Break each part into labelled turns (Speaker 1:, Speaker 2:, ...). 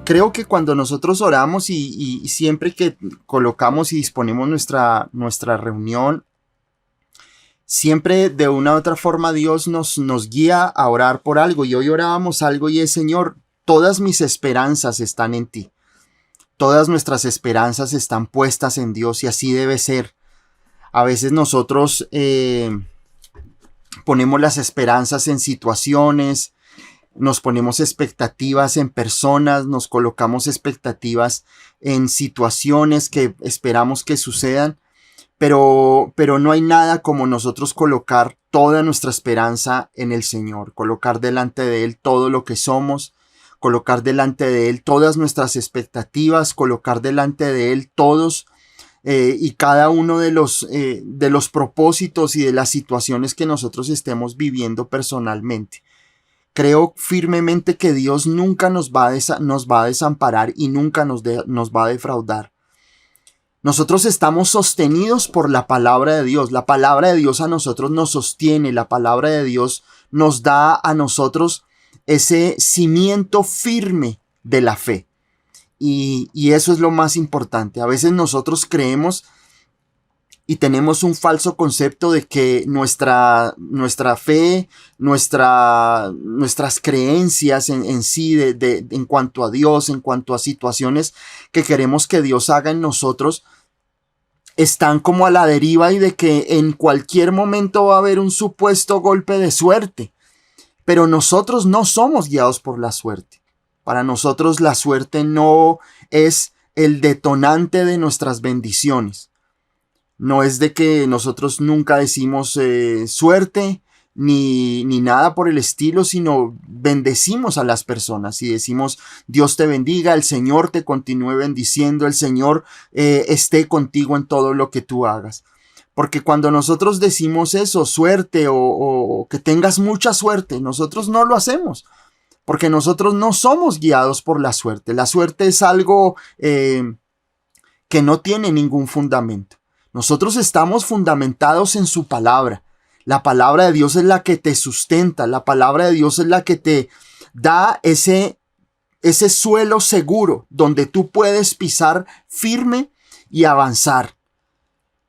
Speaker 1: creo que cuando nosotros oramos y siempre que colocamos y disponemos nuestra reunión, siempre de una u otra forma Dios nos guía a orar por algo. Y hoy orábamos algo y es: Señor, todas mis esperanzas están en ti. Todas nuestras esperanzas están puestas en Dios, y así debe ser. A veces nosotros ponemos las esperanzas en situaciones, nos ponemos expectativas en personas, nos colocamos expectativas en situaciones que esperamos que sucedan, pero no hay nada como nosotros colocar toda nuestra esperanza en el Señor, colocar delante de Él todo lo que somos, colocar delante de Él todas nuestras expectativas, colocar delante de Él todos y cada uno de los propósitos y de las situaciones que nosotros estemos viviendo personalmente. Creo firmemente que Dios nunca nos va a desamparar y nunca nos va a defraudar. Nosotros estamos sostenidos por la palabra de Dios. La palabra de Dios a nosotros nos sostiene. La palabra de Dios nos da a nosotros ese cimiento firme de la fe. Y eso es lo más importante. A veces nosotros creemos y tenemos un falso concepto de que nuestra fe, nuestras creencias en sí, en cuanto a Dios, en cuanto a situaciones que queremos que Dios haga en nosotros, están como a la deriva, y de que en cualquier momento va a haber un supuesto golpe de suerte. Pero nosotros no somos guiados por la suerte. Para nosotros la suerte no es el detonante de nuestras bendiciones. No es de que nosotros nunca decimos suerte ni nada por el estilo, sino bendecimos a las personas y decimos: Dios te bendiga, el Señor te continúe bendiciendo, el Señor esté contigo en todo lo que tú hagas. Porque cuando nosotros decimos eso, suerte o que tengas mucha suerte, nosotros no lo hacemos. Porque nosotros no somos guiados por la suerte. La suerte es algo que no tiene ningún fundamento. Nosotros estamos fundamentados en su palabra. La palabra de Dios es la que te sustenta. La palabra de Dios es la que te da ese suelo seguro donde tú puedes pisar firme y avanzar.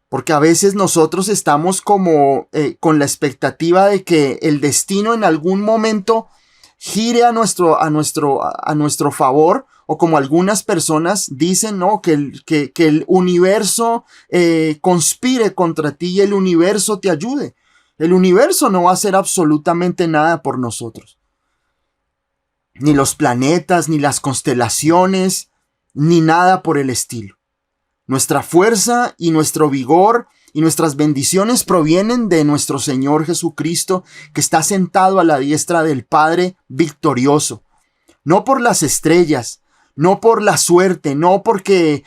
Speaker 1: Porque a veces nosotros estamos como con la expectativa de que el destino en algún momento gire a nuestro favor, o como algunas personas dicen, ¿no? Que el universo conspire contra ti y el universo te ayude. El universo no va a hacer absolutamente nada por nosotros. Ni los planetas, ni las constelaciones, ni nada por el estilo. Nuestra fuerza y nuestro vigor y nuestras bendiciones provienen de nuestro Señor Jesucristo, que está sentado a la diestra del Padre victorioso. No por las estrellas, no por la suerte, no porque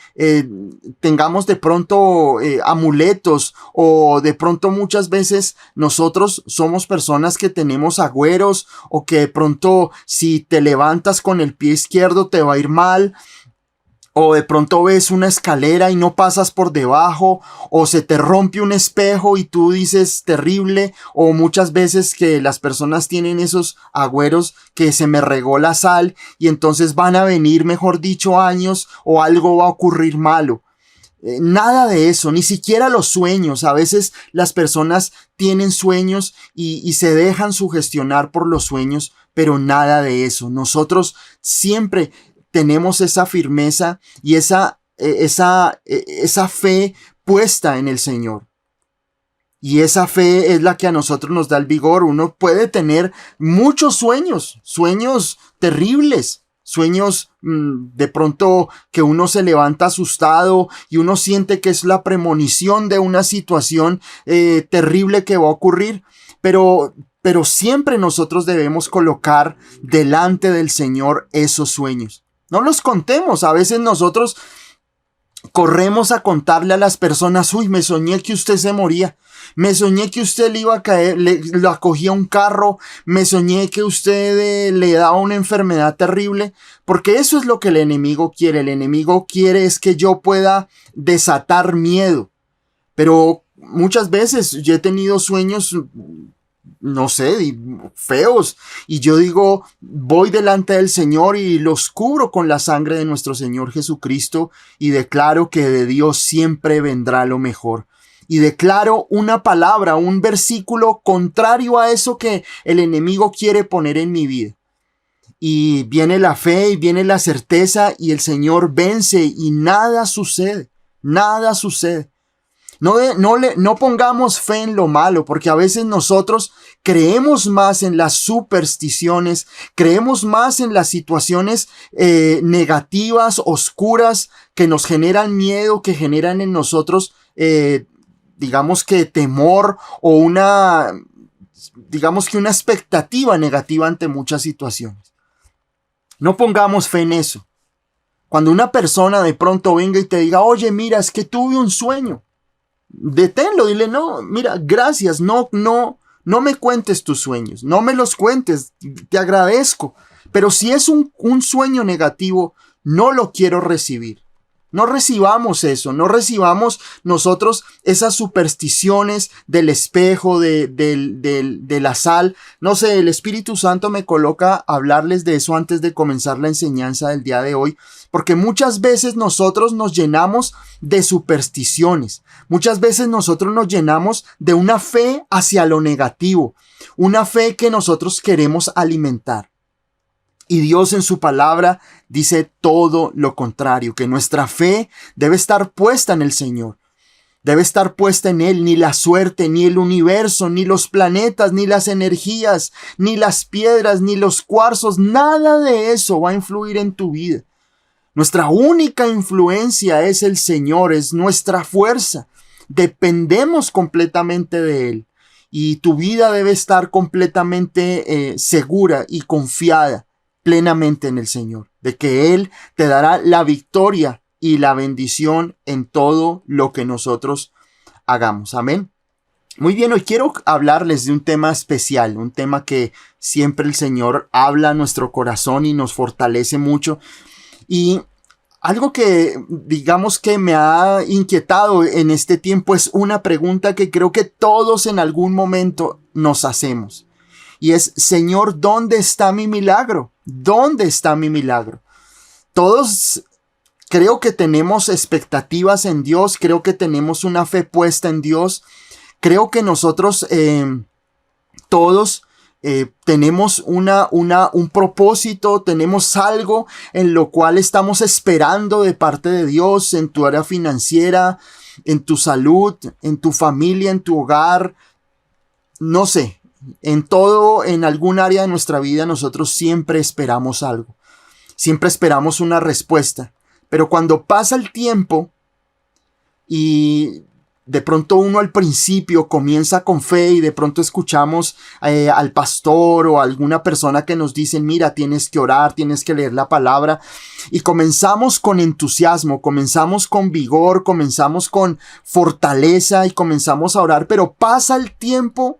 Speaker 1: tengamos de pronto amuletos, o de pronto muchas veces nosotros somos personas que tenemos agüeros, o que de pronto si te levantas con el pie izquierdo te va a ir mal. O de pronto ves una escalera y no pasas por debajo, o se te rompe un espejo y tú dices terrible, o muchas veces que las personas tienen esos agüeros que se me regó la sal y entonces van a venir, mejor dicho, años, o algo va a ocurrir malo. Nada de eso, ni siquiera los sueños. A veces las personas tienen sueños y se dejan sugestionar por los sueños, pero nada de eso. Nosotros siempre tenemos esa firmeza y esa fe puesta en el Señor. Y esa fe es la que a nosotros nos da el vigor. Uno puede tener muchos sueños terribles, sueños de pronto que uno se levanta asustado y uno siente que es la premonición de una situación terrible que va a ocurrir, pero siempre nosotros debemos colocar delante del Señor esos sueños. No los contemos. A veces nosotros corremos a contarle a las personas: uy, me soñé que usted se moría, me soñé que usted le iba a caer, le acogía un carro, me soñé que usted le daba una enfermedad terrible, porque eso es lo que el enemigo quiere. El enemigo quiere es que yo pueda desatar miedo. Pero muchas veces yo he tenido sueños no sé, feos. Y yo digo, voy delante del Señor y los cubro con la sangre de nuestro Señor Jesucristo y declaro que de Dios siempre vendrá lo mejor. Y declaro una palabra, un versículo contrario a eso que el enemigo quiere poner en mi vida. Y viene la fe y viene la certeza y el Señor vence y nada sucede, nada sucede. No pongamos fe en lo malo, porque a veces nosotros creemos más en las supersticiones, creemos más en las situaciones negativas, oscuras, que nos generan miedo, que generan en nosotros, digamos que temor o una expectativa negativa ante muchas situaciones. No pongamos fe en eso. Cuando una persona de pronto venga y te diga, oye, mira, es que tuve un sueño. Deténlo, dile, no, mira, gracias, no me cuentes tus sueños, no me los cuentes, te agradezco, pero si es un sueño negativo, no lo quiero recibir. No recibamos eso, no recibamos nosotros esas supersticiones del espejo, de la sal. No sé, el Espíritu Santo me coloca a hablarles de eso antes de comenzar la enseñanza del día de hoy, porque muchas veces nosotros nos llenamos de supersticiones, muchas veces nosotros nos llenamos de una fe hacia lo negativo, una fe que nosotros queremos alimentar. Y Dios en su palabra dice todo lo contrario, que nuestra fe debe estar puesta en el Señor. Debe estar puesta en Él. Ni la suerte, ni el universo, ni los planetas, ni las energías, ni las piedras, ni los cuarzos, nada de eso va a influir en tu vida. Nuestra única influencia es el Señor, es nuestra fuerza. Dependemos completamente de Él. Y tu vida debe estar completamente segura y confiada plenamente en el Señor, de que Él te dará la victoria y la bendición en todo lo que nosotros hagamos. Amén. Muy bien, hoy quiero hablarles de un tema especial, un tema que siempre el Señor habla a nuestro corazón y nos fortalece mucho. Y algo que digamos que me ha inquietado en este tiempo es una pregunta que creo que todos en algún momento nos hacemos. Y es, Señor, ¿dónde está mi milagro? ¿Dónde está mi milagro? Todos creo que tenemos expectativas en Dios, creo que tenemos una fe puesta en Dios, creo que nosotros todos tenemos un propósito, tenemos algo en lo cual estamos esperando de parte de Dios en tu área financiera, en tu salud, en tu familia, en tu hogar, no sé. En todo, en algún área de nuestra vida, nosotros siempre esperamos algo. Siempre esperamos una respuesta. Pero cuando pasa el tiempo y de pronto uno al principio comienza con fe y de pronto escuchamos al pastor o a alguna persona que nos dicen, mira, tienes que orar, tienes que leer la palabra. Y comenzamos con entusiasmo, comenzamos con vigor, comenzamos con fortaleza y comenzamos a orar. Pero pasa el tiempo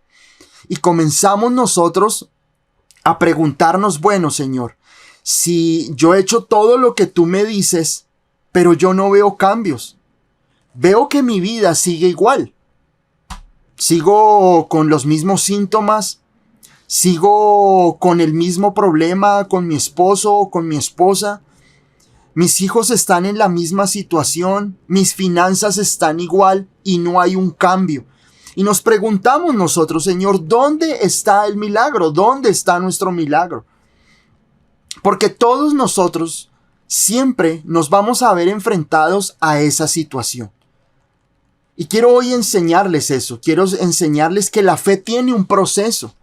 Speaker 1: y comenzamos nosotros a preguntarnos, bueno, Señor, si yo he hecho todo lo que tú me dices, pero yo no veo cambios. Veo que mi vida sigue igual. Sigo con los mismos síntomas. Sigo con el mismo problema con mi esposo o con mi esposa. Mis hijos están en la misma situación. Mis finanzas están igual y no hay un cambio. Y nos preguntamos nosotros, Señor, ¿dónde está el milagro? ¿Dónde está nuestro milagro? Porque todos nosotros siempre nos vamos a ver enfrentados a esa situación. Y quiero hoy enseñarles eso. Quiero enseñarles que la fe tiene un proceso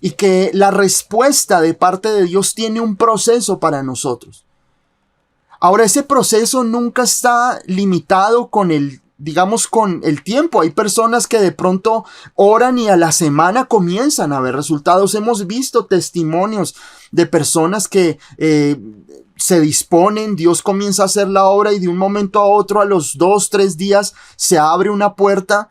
Speaker 1: y que la respuesta de parte de Dios tiene un proceso para nosotros. Ahora, ese proceso nunca está limitado con el tiempo. Hay personas que de pronto oran y a la semana comienzan a ver resultados. Hemos visto testimonios de personas que se disponen, Dios comienza a hacer la obra y de un momento a otro, a los 2-3 días, se abre una puerta.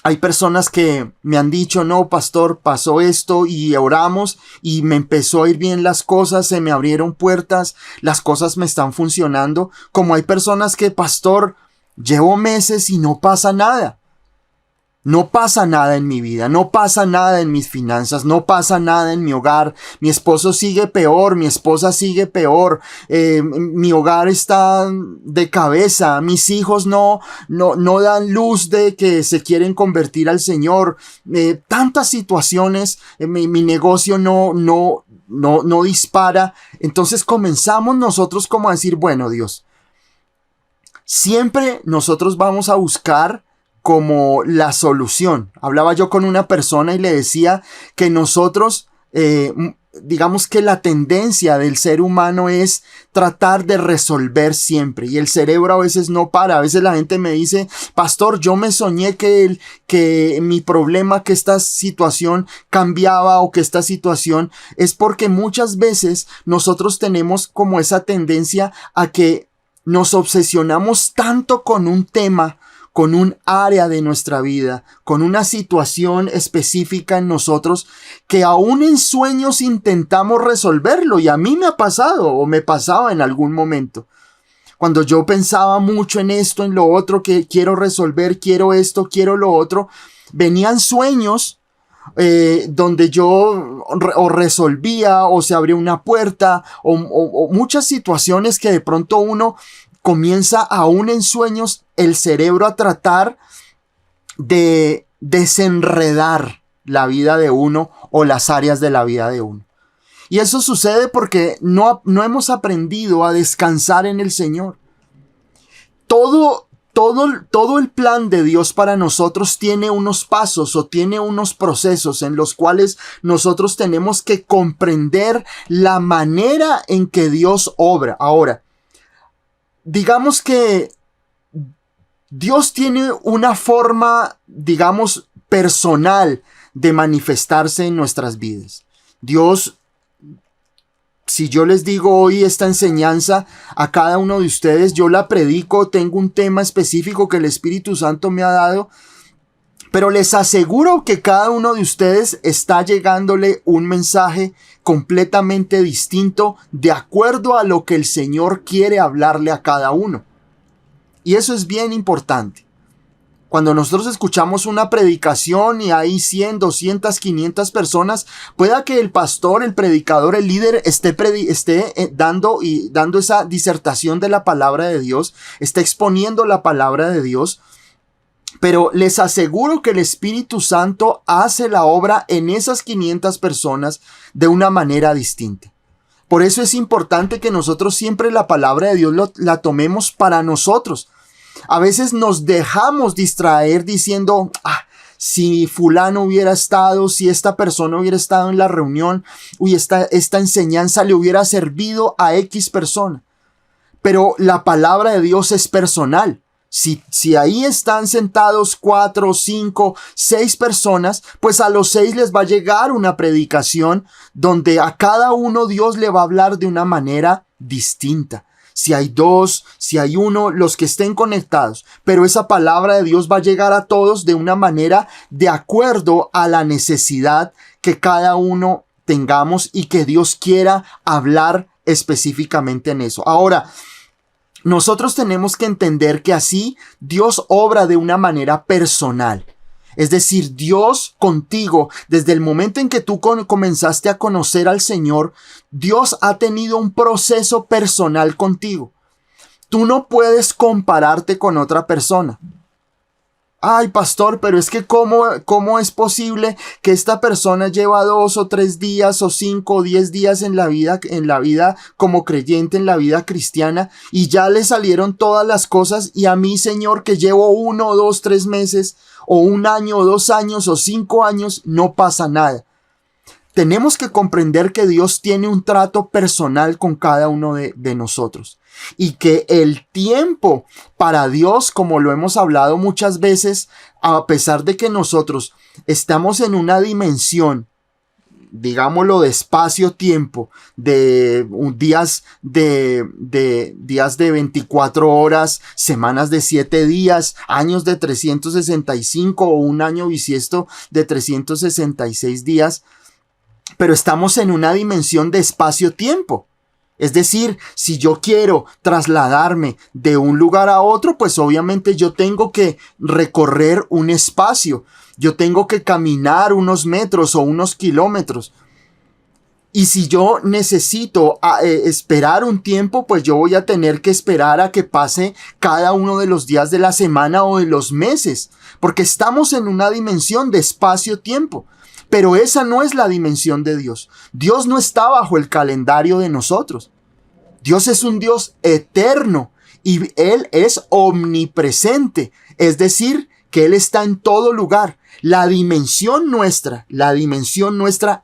Speaker 1: Hay personas que me han dicho, no, pastor, pasó esto y oramos y me empezó a ir bien las cosas, se me abrieron puertas, las cosas me están funcionando. Como hay personas que, pastor, llevo meses y no pasa nada. No pasa nada en mi vida, no pasa nada en mis finanzas, no pasa nada en mi hogar. Mi esposo sigue peor, mi esposa sigue peor, mi hogar está de cabeza, mis hijos no dan luz de que se quieren convertir al Señor. Tantas situaciones, mi negocio no dispara. Entonces comenzamos nosotros como a decir, bueno, Dios, siempre nosotros vamos a buscar como la solución. Hablaba yo con una persona y le decía que nosotros, digamos que la tendencia del ser humano es tratar de resolver siempre, y el cerebro a veces no para. A veces la gente me dice, pastor, yo me soñé que mi problema, que esta situación cambiaba, o que esta situación, es porque muchas veces nosotros tenemos como esa tendencia a que nos obsesionamos tanto con un tema, con un área de nuestra vida, con una situación específica en nosotros, que aún en sueños intentamos resolverlo. Y a mí me ha pasado, o me pasaba en algún momento, cuando yo pensaba mucho en esto, en lo otro, que quiero resolver, quiero esto, quiero lo otro, venían sueños donde yo o resolvía, o se abría una puerta, o muchas situaciones que de pronto uno comienza aún en sueños, el cerebro a tratar de desenredar la vida de uno, o las áreas de la vida de uno. Y eso sucede porque no hemos aprendido a descansar en el Señor. Todo el plan de Dios para nosotros tiene unos pasos, o tiene unos procesos en los cuales nosotros tenemos que comprender la manera en que Dios obra. Ahora, digamos que Dios tiene una forma, digamos, personal de manifestarse en nuestras vidas. Dios, si yo les digo hoy esta enseñanza a cada uno de ustedes, yo la predico, tengo un tema específico que el Espíritu Santo me ha dado, pero les aseguro que cada uno de ustedes está llegándole un mensaje completamente distinto, de acuerdo a lo que el Señor quiere hablarle a cada uno. Y eso es bien importante. Cuando nosotros escuchamos una predicación y hay 100, 200, 500 personas, pueda que el pastor, el predicador, el líder esté dando esa disertación de la palabra de Dios, esté exponiendo la palabra de Dios, pero les aseguro que el Espíritu Santo hace la obra en esas 500 personas de una manera distinta. Por eso es importante que nosotros siempre la palabra de Dios la tomemos para nosotros. A veces nos dejamos distraer diciendo, si fulano hubiera estado, si esta persona hubiera estado en la reunión, esta enseñanza le hubiera servido a X persona. Pero la palabra de Dios es personal. Si ahí están sentados 4, 5, 6 personas, pues a los 6 les va a llegar una predicación donde a cada uno Dios le va a hablar de una manera distinta. Si hay 2, si hay 1, los que estén conectados. Pero esa palabra de Dios va a llegar a todos de una manera de acuerdo a la necesidad que cada uno tengamos, y que Dios quiera hablar específicamente en eso. Ahora, nosotros tenemos que entender que así Dios obra de una manera personal. Es decir, Dios contigo, desde el momento en que tú comenzaste a conocer al Señor, Dios ha tenido un proceso personal contigo. Tú no puedes compararte con otra persona. Ay, pastor, pero es que ¿cómo es posible que esta persona lleva 2 o 3 días o 5 o 10 días en la vida como creyente, en la vida cristiana, y ya le salieron todas las cosas, y a mí, Señor, que llevo 1 o 2, 3 meses o 1 año o 2 años o 5 años, no pasa nada? Tenemos que comprender que Dios tiene un trato personal con cada uno de nosotros, y que el tiempo para Dios, como lo hemos hablado muchas veces, a pesar de que nosotros estamos en una dimensión, digámoslo, de espacio-tiempo, de días de 24 horas, semanas de 7 días, años de 365 o un año bisiesto de 366 días, pero estamos en una dimensión de espacio-tiempo. Es decir, si yo quiero trasladarme de un lugar a otro, pues obviamente yo tengo que recorrer un espacio. Yo tengo que caminar unos metros o unos kilómetros. Y si yo necesito esperar un tiempo, pues yo voy a tener que esperar a que pase cada uno de los días de la semana o de los meses. Porque estamos en una dimensión de espacio-tiempo. Pero esa no es la dimensión de Dios. Dios no está bajo el calendario de nosotros. Dios es un Dios eterno y Él es omnipresente. Es decir, que Él está en todo lugar. La dimensión nuestra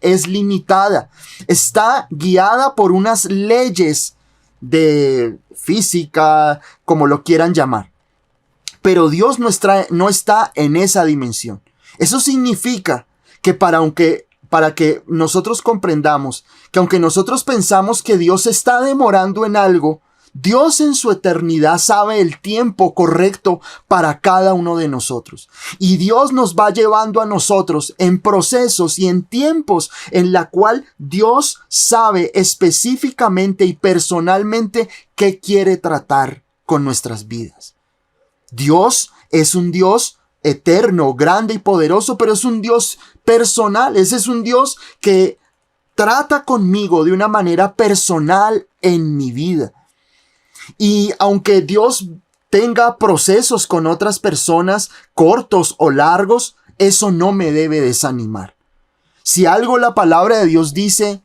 Speaker 1: es limitada. Está guiada por unas leyes de física, como lo quieran llamar. Pero Dios no está en esa dimensión. Eso significa que para que nosotros comprendamos que aunque nosotros pensamos que Dios está demorando en algo, Dios en su eternidad sabe el tiempo correcto para cada uno de nosotros. Y Dios nos va llevando a nosotros en procesos y en tiempos en la cual Dios sabe específicamente y personalmente qué quiere tratar con nuestras vidas. Dios es un Dios eterno, grande y poderoso, pero es un Dios personal. Ese es un Dios que trata conmigo de una manera personal en mi vida. Y aunque Dios tenga procesos con otras personas, cortos o largos, eso no me debe desanimar. Si algo la palabra de Dios dice,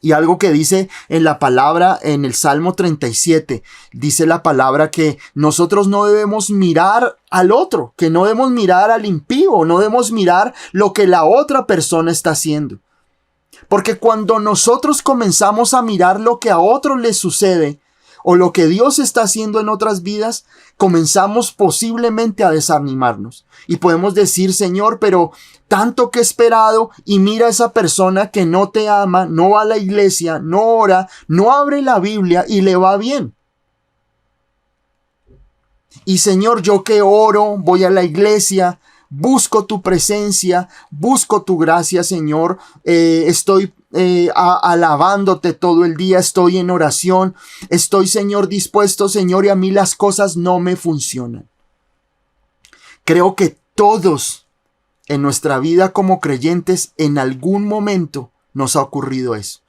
Speaker 1: y algo que dice en la palabra, en el Salmo 37, dice la palabra que nosotros no debemos mirar al otro, que no debemos mirar al impío, no debemos mirar lo que la otra persona está haciendo. Porque cuando nosotros comenzamos a mirar lo que a otros les sucede, o lo que Dios está haciendo en otras vidas, comenzamos posiblemente a desanimarnos. Y podemos decir, Señor, pero tanto que he esperado y mira a esa persona que no te ama, no va a la iglesia, no ora, no abre la Biblia y le va bien. Y Señor, yo que oro, voy a la iglesia, busco tu presencia, busco tu gracia, Señor, estoy alabándote todo el día, estoy en oración, estoy, Señor, dispuesto, Señor, y a mí las cosas no me funcionan. Creo que todos en nuestra vida como creyentes en algún momento nos ha ocurrido eso.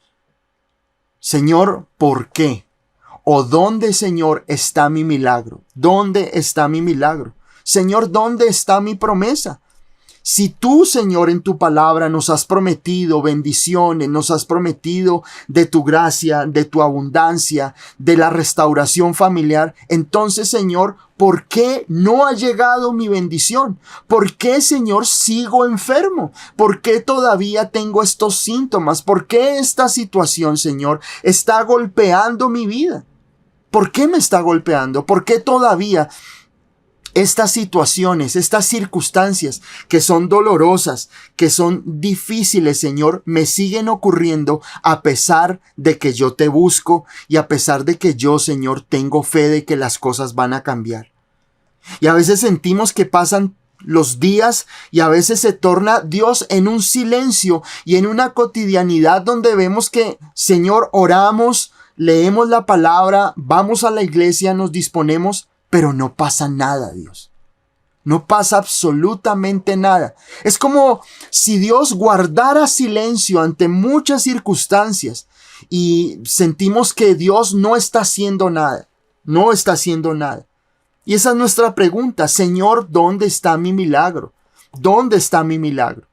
Speaker 1: Señor, ¿por qué? ¿O dónde, Señor, está mi milagro? ¿Dónde está mi milagro? Señor, ¿dónde está mi promesa? Si tú, Señor, en tu palabra nos has prometido bendiciones, nos has prometido de tu gracia, de tu abundancia, de la restauración familiar, entonces, Señor, ¿por qué no ha llegado mi bendición? ¿Por qué, Señor, sigo enfermo? ¿Por qué todavía tengo estos síntomas? ¿Por qué esta situación, Señor, está golpeando mi vida? ¿Por qué me está golpeando? ¿Por qué todavía estas situaciones, estas circunstancias que son dolorosas, que son difíciles, Señor, me siguen ocurriendo a pesar de que yo te busco y a pesar de que yo, Señor, tengo fe de que las cosas van a cambiar? Y a veces sentimos que pasan los días y a veces se torna Dios en un silencio y en una cotidianidad donde vemos que, Señor, oramos, leemos la palabra, vamos a la iglesia, nos disponemos, pero no pasa nada, Dios. No pasa absolutamente nada. Es como si Dios guardara silencio ante muchas circunstancias y sentimos que Dios no está haciendo nada. No está haciendo nada. Y esa es nuestra pregunta. Señor, ¿dónde está mi milagro? ¿Dónde está mi milagro?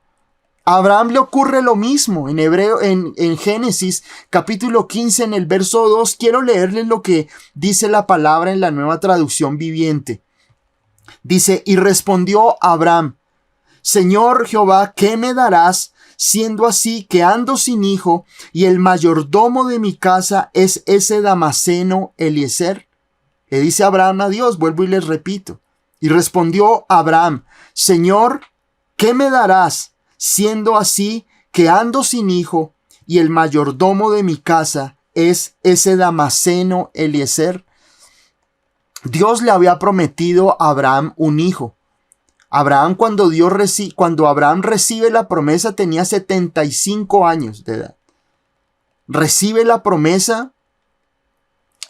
Speaker 1: A Abraham le ocurre lo mismo en Génesis capítulo 15 en el verso 2. Quiero leerles lo que dice la palabra en la Nueva Traducción Viviente. Dice, y respondió Abraham, Señor Jehová, ¿qué me darás siendo así que ando sin hijo y el mayordomo de mi casa es ese Damaseno Eliezer? Le dice Abraham a Dios, vuelvo y les repito. Y respondió Abraham, Señor, ¿qué me darás siendo así que ando sin hijo y el mayordomo de mi casa es ese Damaseno Eliezer? Dios le había prometido a Abraham un hijo. Abraham cuando Abraham recibe la promesa tenía 75 años de edad. Recibe la promesa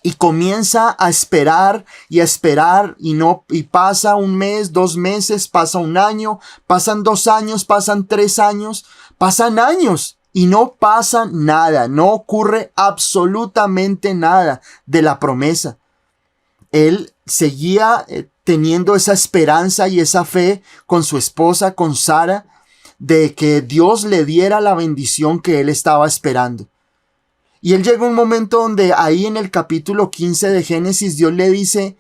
Speaker 1: y comienza a esperar y pasa un mes, 2 meses, pasa un año, pasan 2 años, pasan 3 años, pasan años y no pasa nada, no ocurre absolutamente nada de la promesa. Él seguía teniendo esa esperanza y esa fe con su esposa, con Sara, de que Dios le diera la bendición que él estaba esperando. Y él llega un momento donde ahí en el capítulo 15 de Génesis, Dios le dice,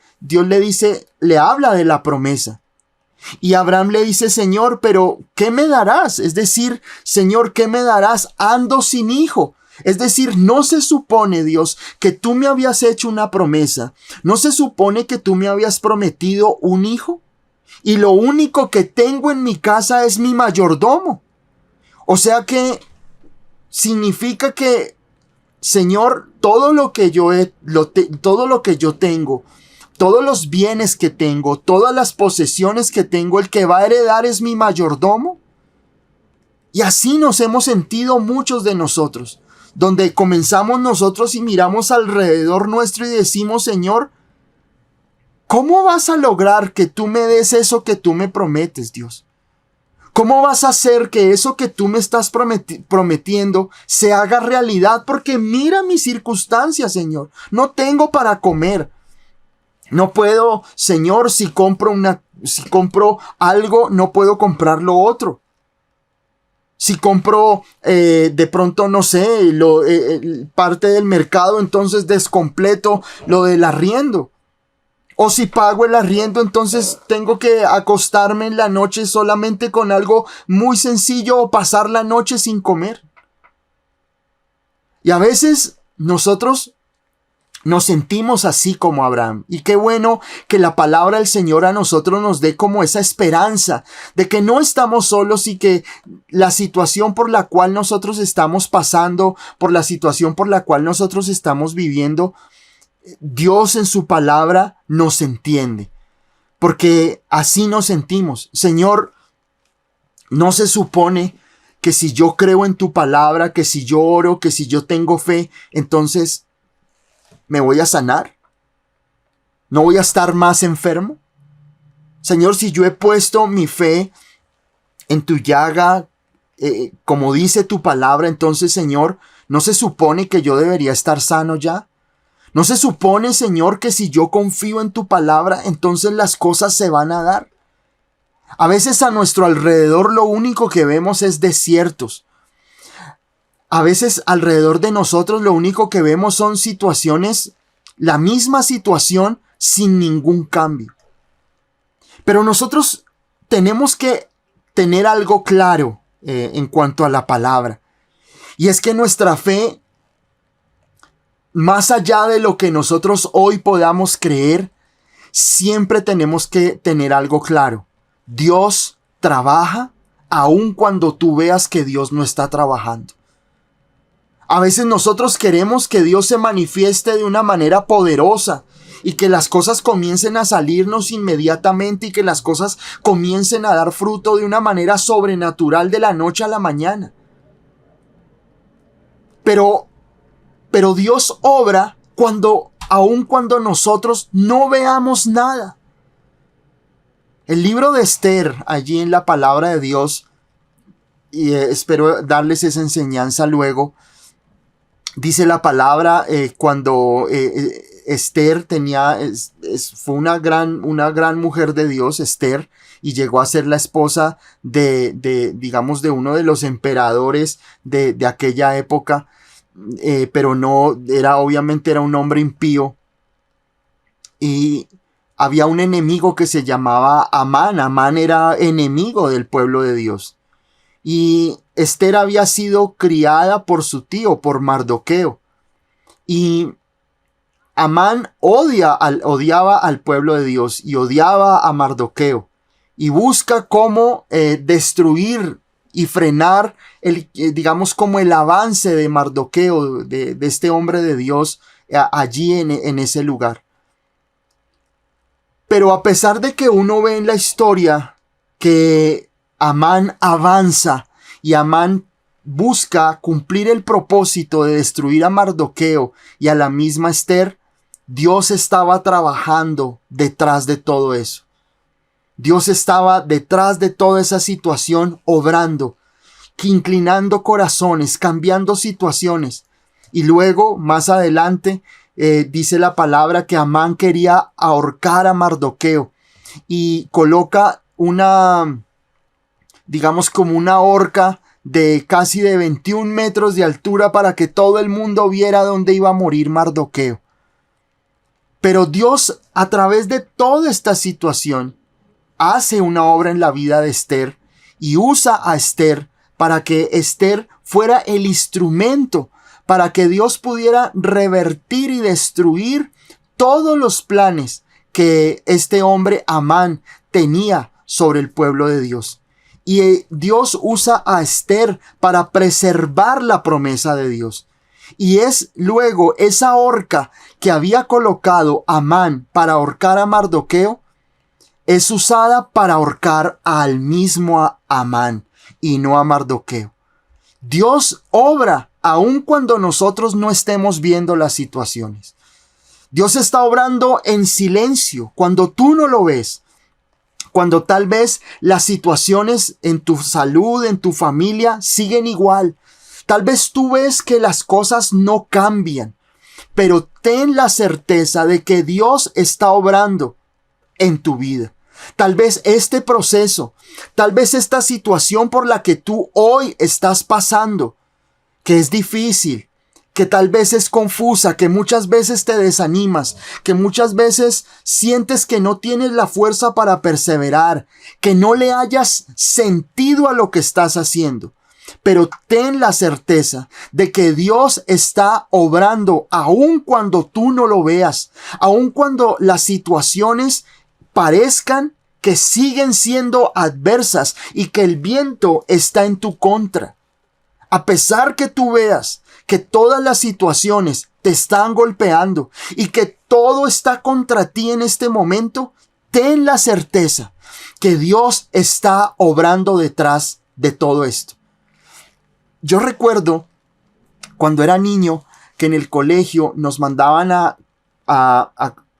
Speaker 1: le habla de la promesa. Y Abraham le dice, Señor, pero ¿qué me darás? Es decir, Señor, ¿qué me darás? Ando sin hijo. Es decir, no se supone, Dios, que tú me habías hecho una promesa. No se supone que tú me habías prometido un hijo. Y lo único que tengo en mi casa es mi mayordomo. O sea que significa que, Señor, todo lo que yo tengo, todos los bienes que tengo, todas las posesiones que tengo, el que va a heredar es mi mayordomo. Y así nos hemos sentido muchos de nosotros, donde comenzamos nosotros y miramos alrededor nuestro y decimos, Señor, ¿cómo vas a lograr que tú me des eso que tú me prometes, Dios? ¿Cómo vas a hacer que eso que tú me estás prometiendo se haga realidad? Porque mira mis circunstancias, Señor. No tengo para comer. No puedo, Señor, si compro algo, no puedo comprar lo otro. Si compro de pronto, no sé, parte del mercado, entonces descompleto lo del arriendo. O si pago el arriendo, entonces tengo que acostarme en la noche solamente con algo muy sencillo o pasar la noche sin comer. Y a veces nosotros nos sentimos así como Abraham. Y qué bueno que la palabra del Señor a nosotros nos dé como esa esperanza de que no estamos solos y que la situación por la cual nosotros estamos pasando, por la situación por la cual nosotros estamos viviendo, Dios en su palabra nos entiende, porque así nos sentimos. Señor, no se supone que si yo creo en tu palabra, que si yo oro, que si yo tengo fe, entonces me voy a sanar. ¿No voy a estar más enfermo? Señor, si yo he puesto mi fe en tu llaga, como dice tu palabra, entonces, Señor, ¿no se supone que yo debería estar sano ya? ¿No se supone, Señor, que si yo confío en tu palabra, entonces las cosas se van a dar? A veces a nuestro alrededor lo único que vemos es desiertos. A veces alrededor de nosotros lo único que vemos son situaciones, la misma situación sin ningún cambio. Pero nosotros tenemos que tener algo claro en cuanto a la palabra. Y es que nuestra fe, más allá de lo que nosotros hoy podamos creer, siempre tenemos que tener algo claro. Dios trabaja aun cuando tú veas que Dios no está trabajando. A veces nosotros queremos que Dios se manifieste de una manera poderosa y que las cosas comiencen a salirnos inmediatamente y que las cosas comiencen a dar fruto de una manera sobrenatural de la noche a la mañana. Pero Dios obra aun cuando nosotros no veamos nada. El libro de Esther, allí en la palabra de Dios, y espero darles esa enseñanza luego, dice la palabra cuando Esther fue una gran mujer de Dios, Esther, y llegó a ser la esposa digamos, de uno de los emperadores de aquella época. Pero obviamente era un hombre impío, y había un enemigo que se llamaba Amán. Amán era enemigo del pueblo de Dios, y Esther había sido criada por su tío, por Mardoqueo, y Amán odiaba al pueblo de Dios y odiaba a Mardoqueo, y busca cómo destruir y frenar digamos, como el avance de Mardoqueo, de este hombre de Dios, allí en ese lugar. Pero a pesar de que uno ve en la historia que Amán avanza y Amán busca cumplir el propósito de destruir a Mardoqueo y a la misma Esther, Dios estaba trabajando detrás de todo eso. Dios estaba detrás de toda esa situación, obrando, inclinando corazones, cambiando situaciones. Y luego, más adelante, dice la palabra que Amán quería ahorcar a Mardoqueo y coloca digamos como una horca de casi de 21 metros de altura para que todo el mundo viera dónde iba a morir Mardoqueo. Pero Dios, a través de toda esta situación, hace una obra en la vida de Esther y usa a Esther para que Esther fuera el instrumento para que Dios pudiera revertir y destruir todos los planes que este hombre Amán tenía sobre el pueblo de Dios. Y Dios usa a Esther para preservar la promesa de Dios. Y es luego esa horca que había colocado Amán para ahorcar a Mardoqueo, es usada para ahorcar al mismo Amán y no a Mardoqueo. Dios obra aun cuando nosotros no estemos viendo las situaciones. Dios está obrando en silencio cuando tú no lo ves. Cuando tal vez las situaciones en tu salud, en tu familia, siguen igual. Tal vez tú ves que las cosas no cambian, pero ten la certeza de que Dios está obrando en tu vida. Tal vez este proceso, tal vez esta situación por la que tú hoy estás pasando, que es difícil, que tal vez es confusa, que muchas veces te desanimas, que muchas veces sientes que no tienes la fuerza para perseverar, que no le hayas sentido a lo que estás haciendo. Pero ten la certeza de que Dios está obrando aun cuando tú no lo veas, aun cuando las situaciones parezcan que siguen siendo adversas y que el viento está en tu contra. A pesar que tú veas que todas las situaciones te están golpeando y que todo está contra ti en este momento, ten la certeza que Dios está obrando detrás de todo esto. Yo recuerdo cuando era niño que en el colegio nos mandaban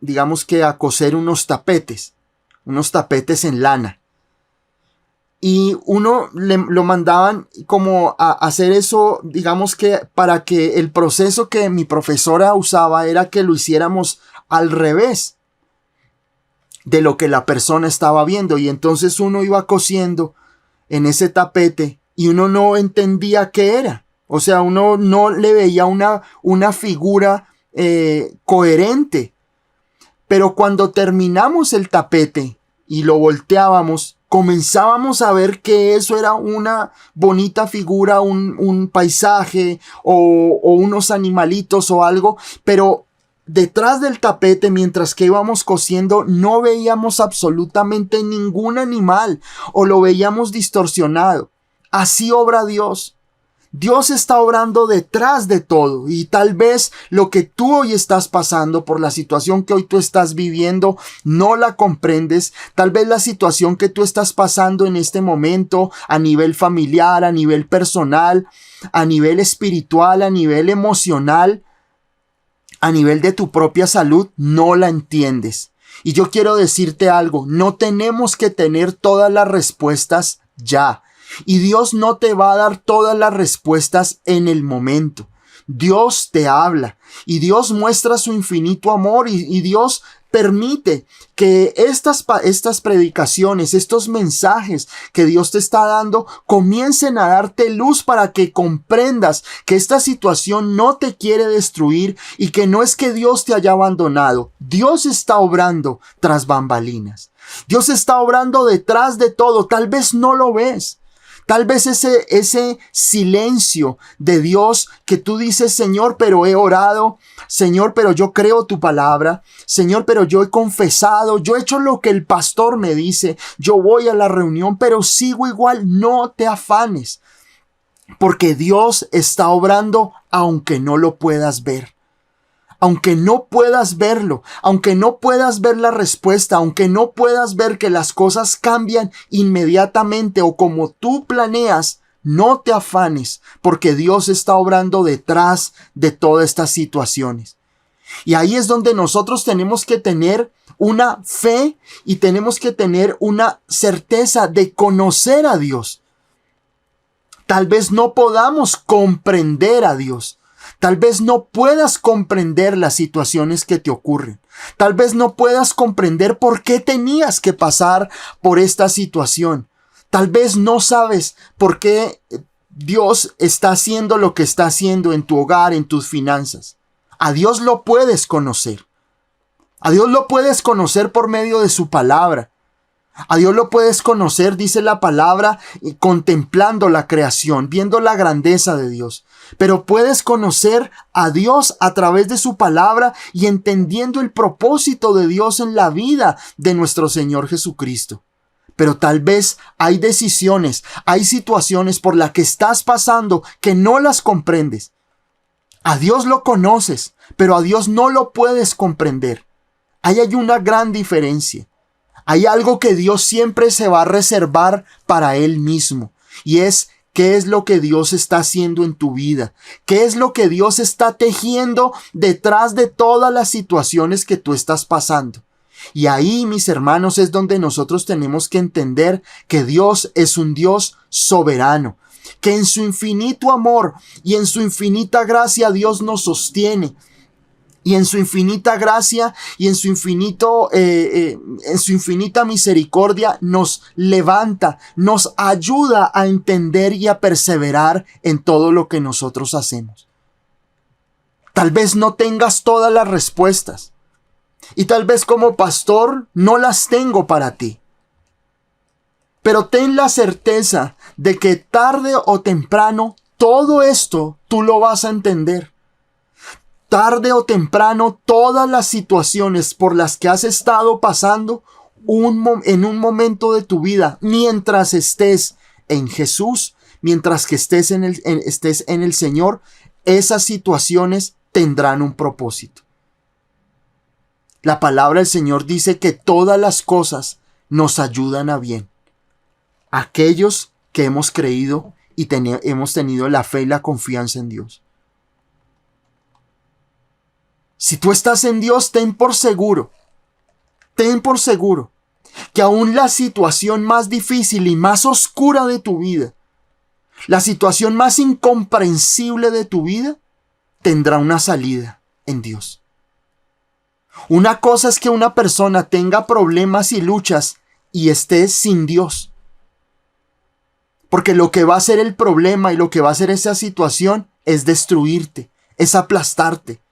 Speaker 1: digamos que a coser unos tapetes en lana. Y lo mandaban como a hacer eso, digamos que para que el proceso que mi profesora usaba era que lo hiciéramos al revés de lo que la persona estaba viendo. Y entonces uno iba cosiendo en ese tapete y uno no entendía qué era. O sea, uno no le veía una figura coherente. Pero cuando terminamos el tapete y lo volteábamos, comenzábamos a ver que eso era una bonita figura, un paisaje o unos animalitos o algo, pero detrás del tapete, mientras que íbamos cosiendo, no veíamos absolutamente ningún animal o lo veíamos distorsionado. Así obra Dios. Dios está obrando detrás de todo y tal vez lo que tú hoy estás pasando por la situación que hoy tú estás viviendo no la comprendes. Tal vez la situación que tú estás pasando en este momento a nivel familiar, a nivel personal, a nivel espiritual, a nivel emocional, a nivel de tu propia salud, no la entiendes. Y yo quiero decirte algo, no tenemos que tener todas las respuestas ya. Y Dios no te va a dar todas las respuestas en el momento. Dios te habla y Dios muestra su infinito amor y Dios permite que estas predicaciones, estos mensajes que Dios te está dando comiencen a darte luz para que comprendas que esta situación no te quiere destruir y que no es que Dios te haya abandonado. Dios está obrando tras bambalinas. Dios está obrando detrás de todo. Tal vez no lo ves. Tal vez ese silencio de Dios que tú dices, Señor, pero he orado, Señor, pero yo creo tu palabra, Señor, pero yo he confesado, yo he hecho lo que el pastor me dice, yo voy a la reunión, pero sigo igual, no te afanes, porque Dios está obrando aunque no lo puedas ver. Aunque no puedas verlo, aunque no puedas ver la respuesta, aunque no puedas ver que las cosas cambian inmediatamente o como tú planeas, no te afanes, porque Dios está obrando detrás de todas estas situaciones. Y ahí es donde nosotros tenemos que tener una fe y tenemos que tener una certeza de conocer a Dios. Tal vez no podamos comprender a Dios. Tal vez no puedas comprender las situaciones que te ocurren. Tal vez no puedas comprender por qué tenías que pasar por esta situación. Tal vez no sabes por qué Dios está haciendo lo que está haciendo en tu hogar, en tus finanzas. A Dios lo puedes conocer. A Dios lo puedes conocer por medio de su palabra. A Dios lo puedes conocer, dice la palabra, contemplando la creación, viendo la grandeza de Dios. Pero puedes conocer a Dios a través de su palabra y entendiendo el propósito de Dios en la vida de nuestro Señor Jesucristo. Pero tal vez hay decisiones, hay situaciones por las que estás pasando que no las comprendes. A Dios lo conoces, pero a Dios no lo puedes comprender. Ahí hay una gran diferencia. Hay algo que Dios siempre se va a reservar para Él mismo. Y es qué es lo que Dios está haciendo en tu vida. Qué es lo que Dios está tejiendo detrás de todas las situaciones que tú estás pasando. Y ahí, mis hermanos, es donde nosotros tenemos que entender que Dios es un Dios soberano. Que en su infinito amor y en su infinita gracia Dios nos sostiene. Y en su infinita gracia y en su infinita misericordia nos levanta, nos ayuda a entender y a perseverar en todo lo que nosotros hacemos. Tal vez no tengas todas las respuestas y tal vez como pastor no las tengo para ti. Pero ten la certeza de que tarde o temprano todo esto tú lo vas a entender. Tarde o temprano, todas las situaciones por las que has estado pasando en un momento de tu vida, mientras estés en Jesús, mientras que estés en el Señor, esas situaciones tendrán un propósito. La palabra del Señor dice que todas las cosas nos ayudan a bien. Aquellos que hemos creído y hemos tenido la fe y la confianza en Dios. Si tú estás en Dios, ten por seguro que aún la situación más difícil y más oscura de tu vida, la situación más incomprensible de tu vida, tendrá una salida en Dios. Una cosa es que una persona tenga problemas y luchas y esté sin Dios. Porque lo que va a hacer el problema y lo que va a hacer esa situación es destruirte, es aplastarte.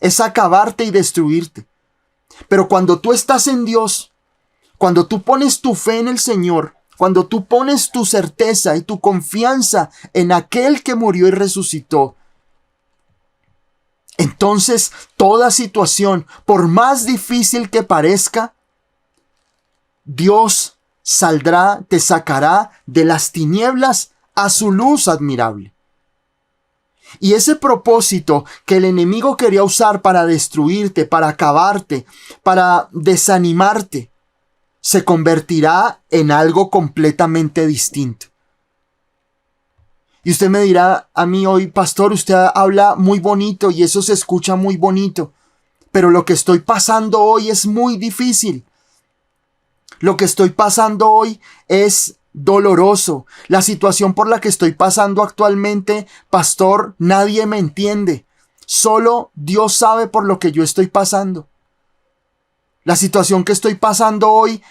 Speaker 1: Es acabarte y destruirte. Pero cuando tú estás en Dios, cuando tú pones tu fe en el Señor, cuando tú pones tu certeza y tu confianza en aquel que murió y resucitó, entonces toda situación, por más difícil que parezca, Dios te sacará de las tinieblas a su luz admirable. Y ese propósito que el enemigo quería usar para destruirte, para acabarte, para desanimarte, se convertirá en algo completamente distinto. Y usted me dirá a mí hoy, pastor, usted habla muy bonito y eso se escucha muy bonito, pero lo que estoy pasando hoy es muy difícil. Lo que estoy pasando hoy es doloroso. La situación por la que estoy pasando actualmente, pastor, nadie me entiende. Solo Dios sabe por lo que yo estoy pasando. La situación que estoy pasando hoy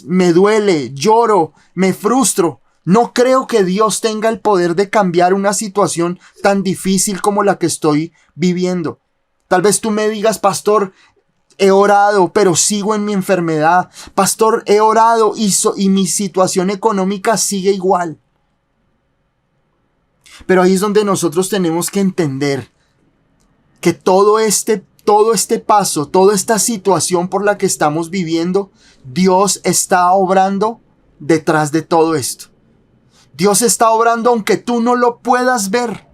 Speaker 1: me duele, lloro, me frustro. No creo que Dios tenga el poder de cambiar una situación tan difícil como la que estoy viviendo. Tal vez tú me digas, pastor, he orado, pero sigo en mi enfermedad. Pastor, he orado y mi situación económica sigue igual. Pero ahí es donde nosotros tenemos que entender que todo este paso, toda esta situación por la que estamos viviendo, Dios está obrando detrás de todo esto. Dios está obrando aunque tú no lo puedas ver.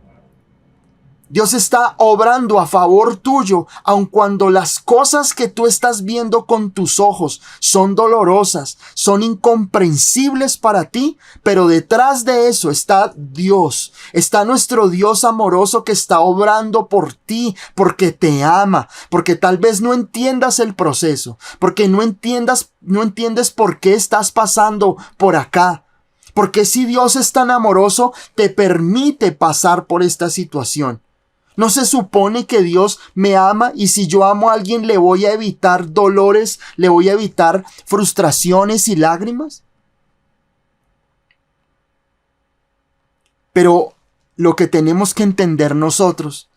Speaker 1: Dios está obrando a favor tuyo, aun cuando las cosas que tú estás viendo con tus ojos son dolorosas, son incomprensibles para ti, pero detrás de eso está Dios, está nuestro Dios amoroso que está obrando por ti, porque te ama, porque tal vez no entiendas el proceso, porque no entiendes por qué estás pasando por acá. Porque si Dios es tan amoroso, te permite pasar por esta situación. ¿No se supone que Dios me ama y si yo amo a alguien le voy a evitar dolores, le voy a evitar frustraciones y lágrimas? Pero lo que tenemos que entender nosotros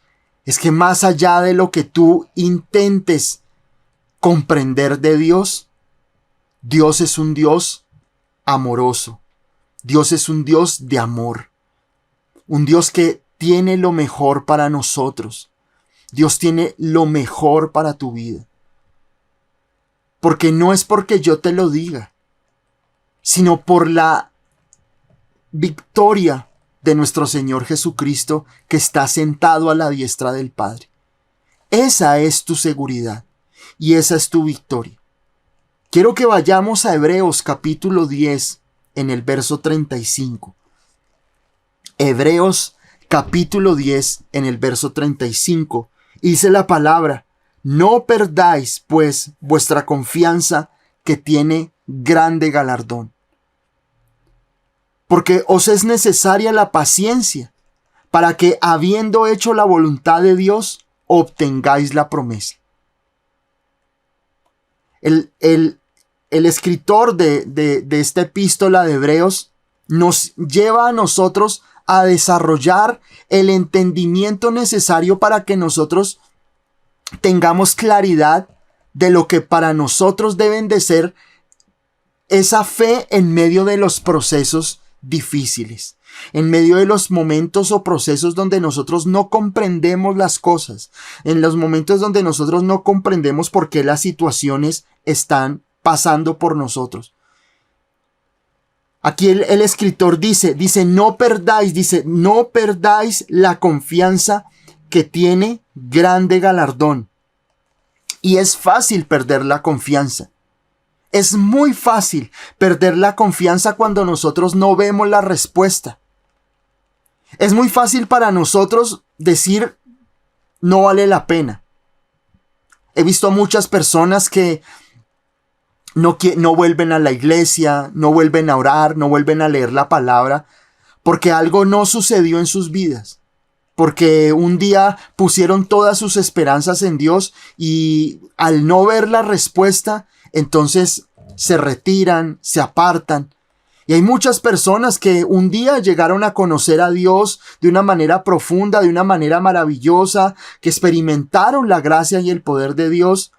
Speaker 1: es que más allá de lo que tú intentes comprender de Dios, Dios es un Dios amoroso. Dios es un Dios de amor. Un Dios que tiene lo mejor para nosotros. Dios tiene lo mejor para tu vida. Porque no es porque yo te lo diga, sino por la victoria de nuestro Señor Jesucristo que está sentado a la diestra del Padre. Esa es tu seguridad y esa es tu victoria. Quiero que vayamos a Hebreos capítulo 10 en el verso 35. Hebreos capítulo 10 en el verso 35. Dice la palabra: no perdáis pues vuestra confianza, que tiene grande galardón. Porque os es necesaria la paciencia, para que, habiendo hecho la voluntad de Dios, obtengáis la promesa. El escritor de esta epístola de Hebreos nos lleva a nosotros a desarrollar el entendimiento necesario para que nosotros tengamos claridad de lo que para nosotros deben de ser esa fe en medio de los procesos difíciles, en medio de los momentos o procesos donde nosotros no comprendemos las cosas, en los momentos donde nosotros no comprendemos por qué las situaciones están pasando por nosotros. Aquí el escritor dice, no perdáis la confianza, que tiene grande galardón. Y es fácil perder la confianza. Es muy fácil perder la confianza cuando nosotros no vemos la respuesta. Es muy fácil para nosotros decir, no vale la pena. He visto muchas personas que no vuelven a la iglesia, no vuelven a orar, no vuelven a leer la palabra, porque algo no sucedió en sus vidas. Porque un día pusieron todas sus esperanzas en Dios y al no ver la respuesta, entonces se retiran, se apartan. Y hay muchas personas que un día llegaron a conocer a Dios de una manera profunda, de una manera maravillosa, que experimentaron la gracia y el poder de Dios,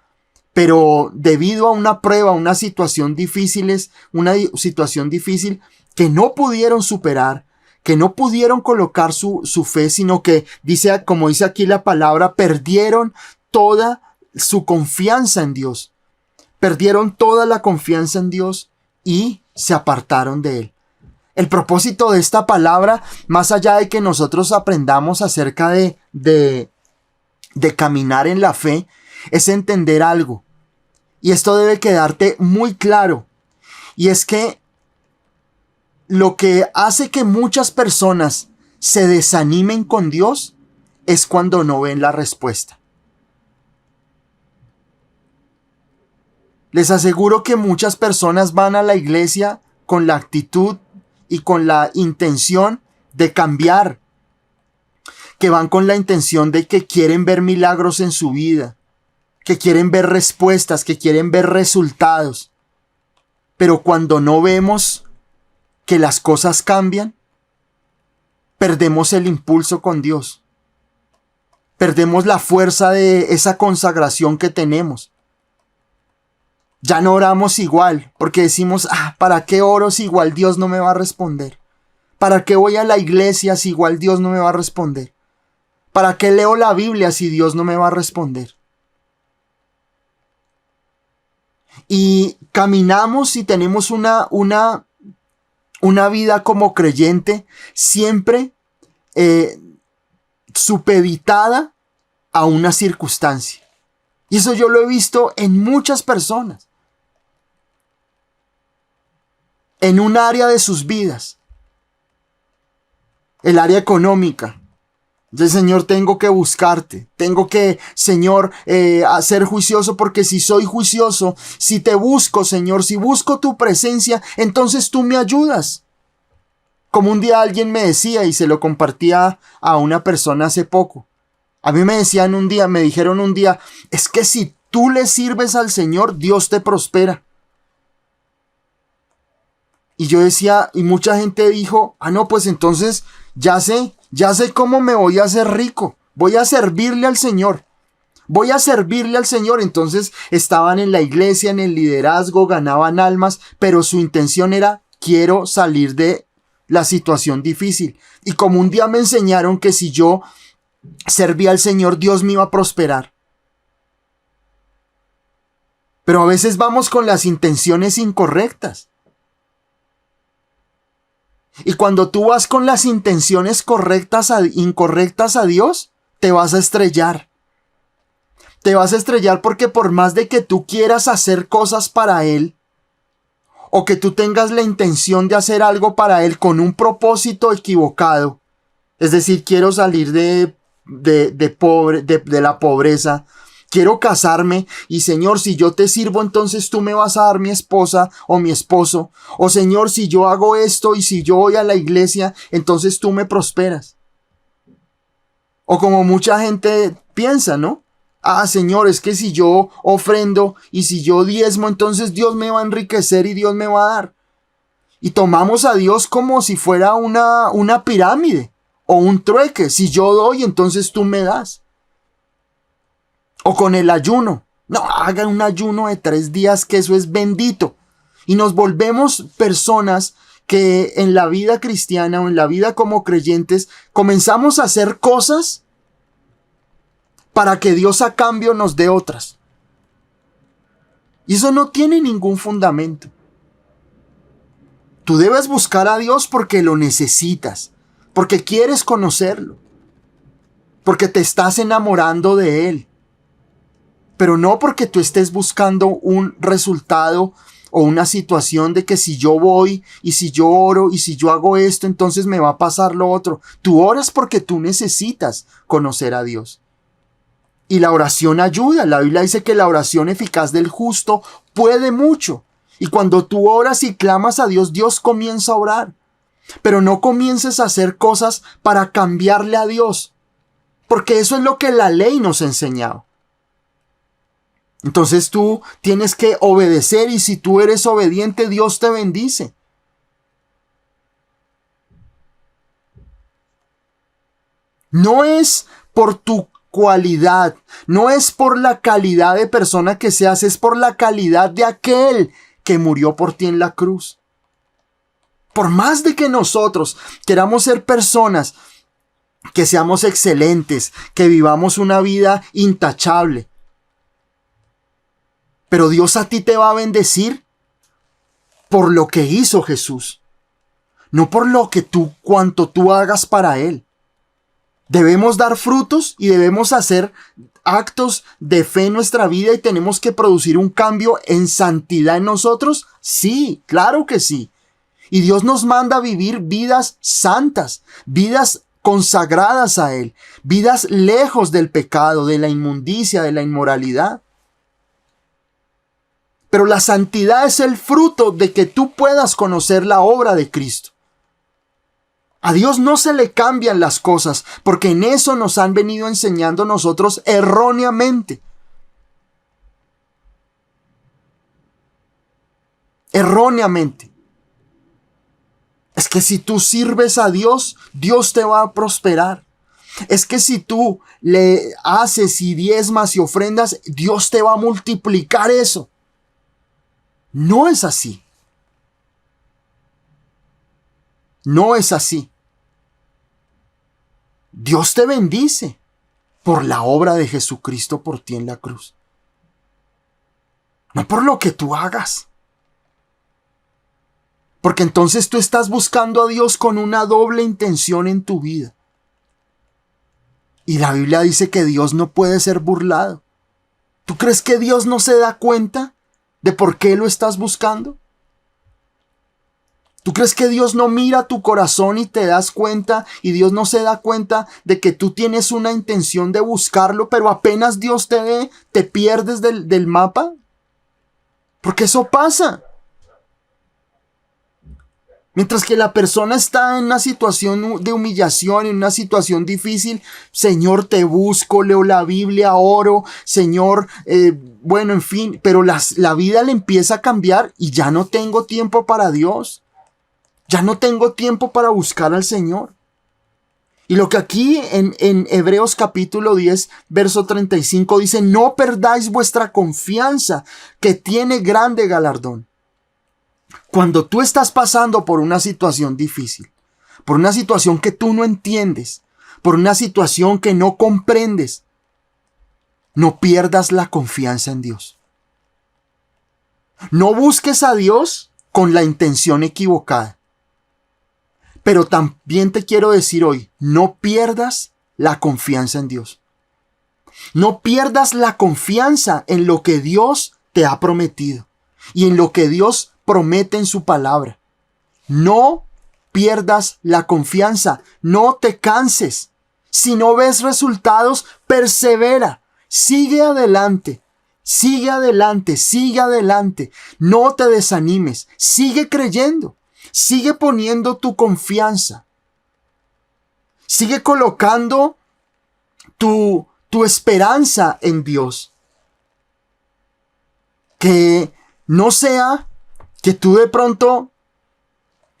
Speaker 1: pero debido a una prueba, una situación difícil que no pudieron superar, que no pudieron colocar su fe, sino que como dice aquí la palabra, perdieron toda su confianza en Dios. Perdieron toda la confianza en Dios y se apartaron de Él. El propósito de esta palabra, más allá de que nosotros aprendamos acerca de caminar en la fe, es entender algo. Y esto debe quedarte muy claro. Y es que lo que hace que muchas personas se desanimen con Dios es cuando no ven la respuesta. Les aseguro que muchas personas van a la iglesia con la actitud y con la intención de cambiar, que van con la intención de que quieren ver milagros en su vida, que quieren ver respuestas, que quieren ver resultados. Pero cuando no vemos que las cosas cambian, perdemos el impulso con Dios. Perdemos la fuerza de esa consagración que tenemos. Ya no oramos igual, porque decimos, ¿para qué oro si igual Dios no me va a responder? ¿Para qué voy a la iglesia si igual Dios no me va a responder? ¿Para qué leo la Biblia si Dios no me va a responder? Y caminamos y tenemos una vida como creyente, siempre supeditada a una circunstancia. Y eso yo lo he visto en muchas personas. En un área de sus vidas. El área económica. Entonces, Señor, tengo que buscarte. Tengo que, Señor, ser juicioso, porque si soy juicioso, si te busco, Señor, si busco tu presencia, entonces tú me ayudas. Como un día alguien me decía, y se lo compartía a una persona hace poco. A mí me dijeron un día, es que si tú le sirves al Señor, Dios te prospera. Y yo decía, y mucha gente dijo, no, pues entonces ya sé cómo me voy a hacer rico. Voy a servirle al Señor. Voy a servirle al Señor. Entonces estaban en la iglesia, en el liderazgo, ganaban almas, pero su intención era, quiero salir de la situación difícil. Y como un día me enseñaron que si yo servía al Señor, Dios me iba a prosperar. Pero a veces vamos con las intenciones incorrectas. Y cuando tú vas con las intenciones incorrectas a Dios, te vas a estrellar. Te vas a estrellar, porque por más de que tú quieras hacer cosas para Él, o que tú tengas la intención de hacer algo para Él con un propósito equivocado, es decir, quiero salir de la pobreza, quiero casarme, y Señor, si yo te sirvo, entonces tú me vas a dar mi esposa o mi esposo. O Señor, si yo hago esto y si yo voy a la iglesia, entonces tú me prosperas. O como mucha gente piensa, ¿no? Señor, es que si yo ofrendo y si yo diezmo, entonces Dios me va a enriquecer y Dios me va a dar. Y tomamos a Dios como si fuera una pirámide o un trueque. Si yo doy, entonces tú me das. O con el ayuno. No, hagan un ayuno de 3 días, que eso es bendito. Y nos volvemos personas que en la vida cristiana o en la vida como creyentes comenzamos a hacer cosas para que Dios a cambio nos dé otras. Y eso no tiene ningún fundamento. Tú debes buscar a Dios porque lo necesitas, porque quieres conocerlo, porque te estás enamorando de Él. Pero no porque tú estés buscando un resultado o una situación de que si yo voy y si yo oro y si yo hago esto, entonces me va a pasar lo otro. Tú oras porque tú necesitas conocer a Dios. Y la oración ayuda. La Biblia dice que la oración eficaz del justo puede mucho. Y cuando tú oras y clamas a Dios, Dios comienza a orar. Pero no comiences a hacer cosas para cambiarle a Dios, porque eso es lo que la ley nos ha enseñado. Entonces tú tienes que obedecer, y si tú eres obediente, Dios te bendice. No es por tu cualidad, no es por la calidad de persona que seas, es por la calidad de aquel que murió por ti en la cruz. Por más de que nosotros queramos ser personas que seamos excelentes, que vivamos una vida intachable, pero Dios a ti te va a bendecir por lo que hizo Jesús, no por cuanto tú hagas para Él. Debemos dar frutos y debemos hacer actos de fe en nuestra vida, y tenemos que producir un cambio en santidad en nosotros. Sí, claro que sí. Y Dios nos manda a vivir vidas santas, vidas consagradas a Él, vidas lejos del pecado, de la inmundicia, de la inmoralidad. Pero la santidad es el fruto de que tú puedas conocer la obra de Cristo. A Dios no se le cambian las cosas, porque en eso nos han venido enseñando nosotros erróneamente. Erróneamente. Es que si tú sirves a Dios, Dios te va a prosperar. Es que si tú le haces y diezmas y ofrendas, Dios te va a multiplicar eso. No es así. No es así. Dios te bendice por la obra de Jesucristo por ti en la cruz. No por lo que tú hagas. Porque entonces tú estás buscando a Dios con una doble intención en tu vida. Y la Biblia dice que Dios no puede ser burlado. ¿Tú crees que Dios no se da cuenta de por qué lo estás buscando? ¿Tú crees que Dios no mira tu corazón y te das cuenta y Dios no se da cuenta de que tú tienes una intención de buscarlo, pero apenas Dios te ve, te pierdes del mapa? Porque eso pasa. Mientras que la persona está en una situación de humillación, en una situación difícil, Señor, te busco, leo la Biblia, oro, Señor, bueno, en fin, pero la vida le empieza a cambiar y ya no tengo tiempo para Dios. Ya no tengo tiempo para buscar al Señor. Y lo que aquí en Hebreos capítulo 10, verso 35 dice, no perdáis vuestra confianza, que tiene grande galardón. Cuando tú estás pasando por una situación difícil, por una situación que tú no entiendes, por una situación que no comprendes, no pierdas la confianza en Dios. No busques a Dios con la intención equivocada. Pero también te quiero decir hoy, no pierdas la confianza en Dios. No pierdas la confianza en lo que Dios te ha prometido y en lo que Dios promete en su palabra. No pierdas la confianza, no te canses. Si no ves resultados, persevera, sigue adelante. Sigue adelante, sigue adelante. No te desanimes, sigue creyendo. Sigue poniendo tu confianza. Sigue colocando tu esperanza en Dios. Que no sea que tú de pronto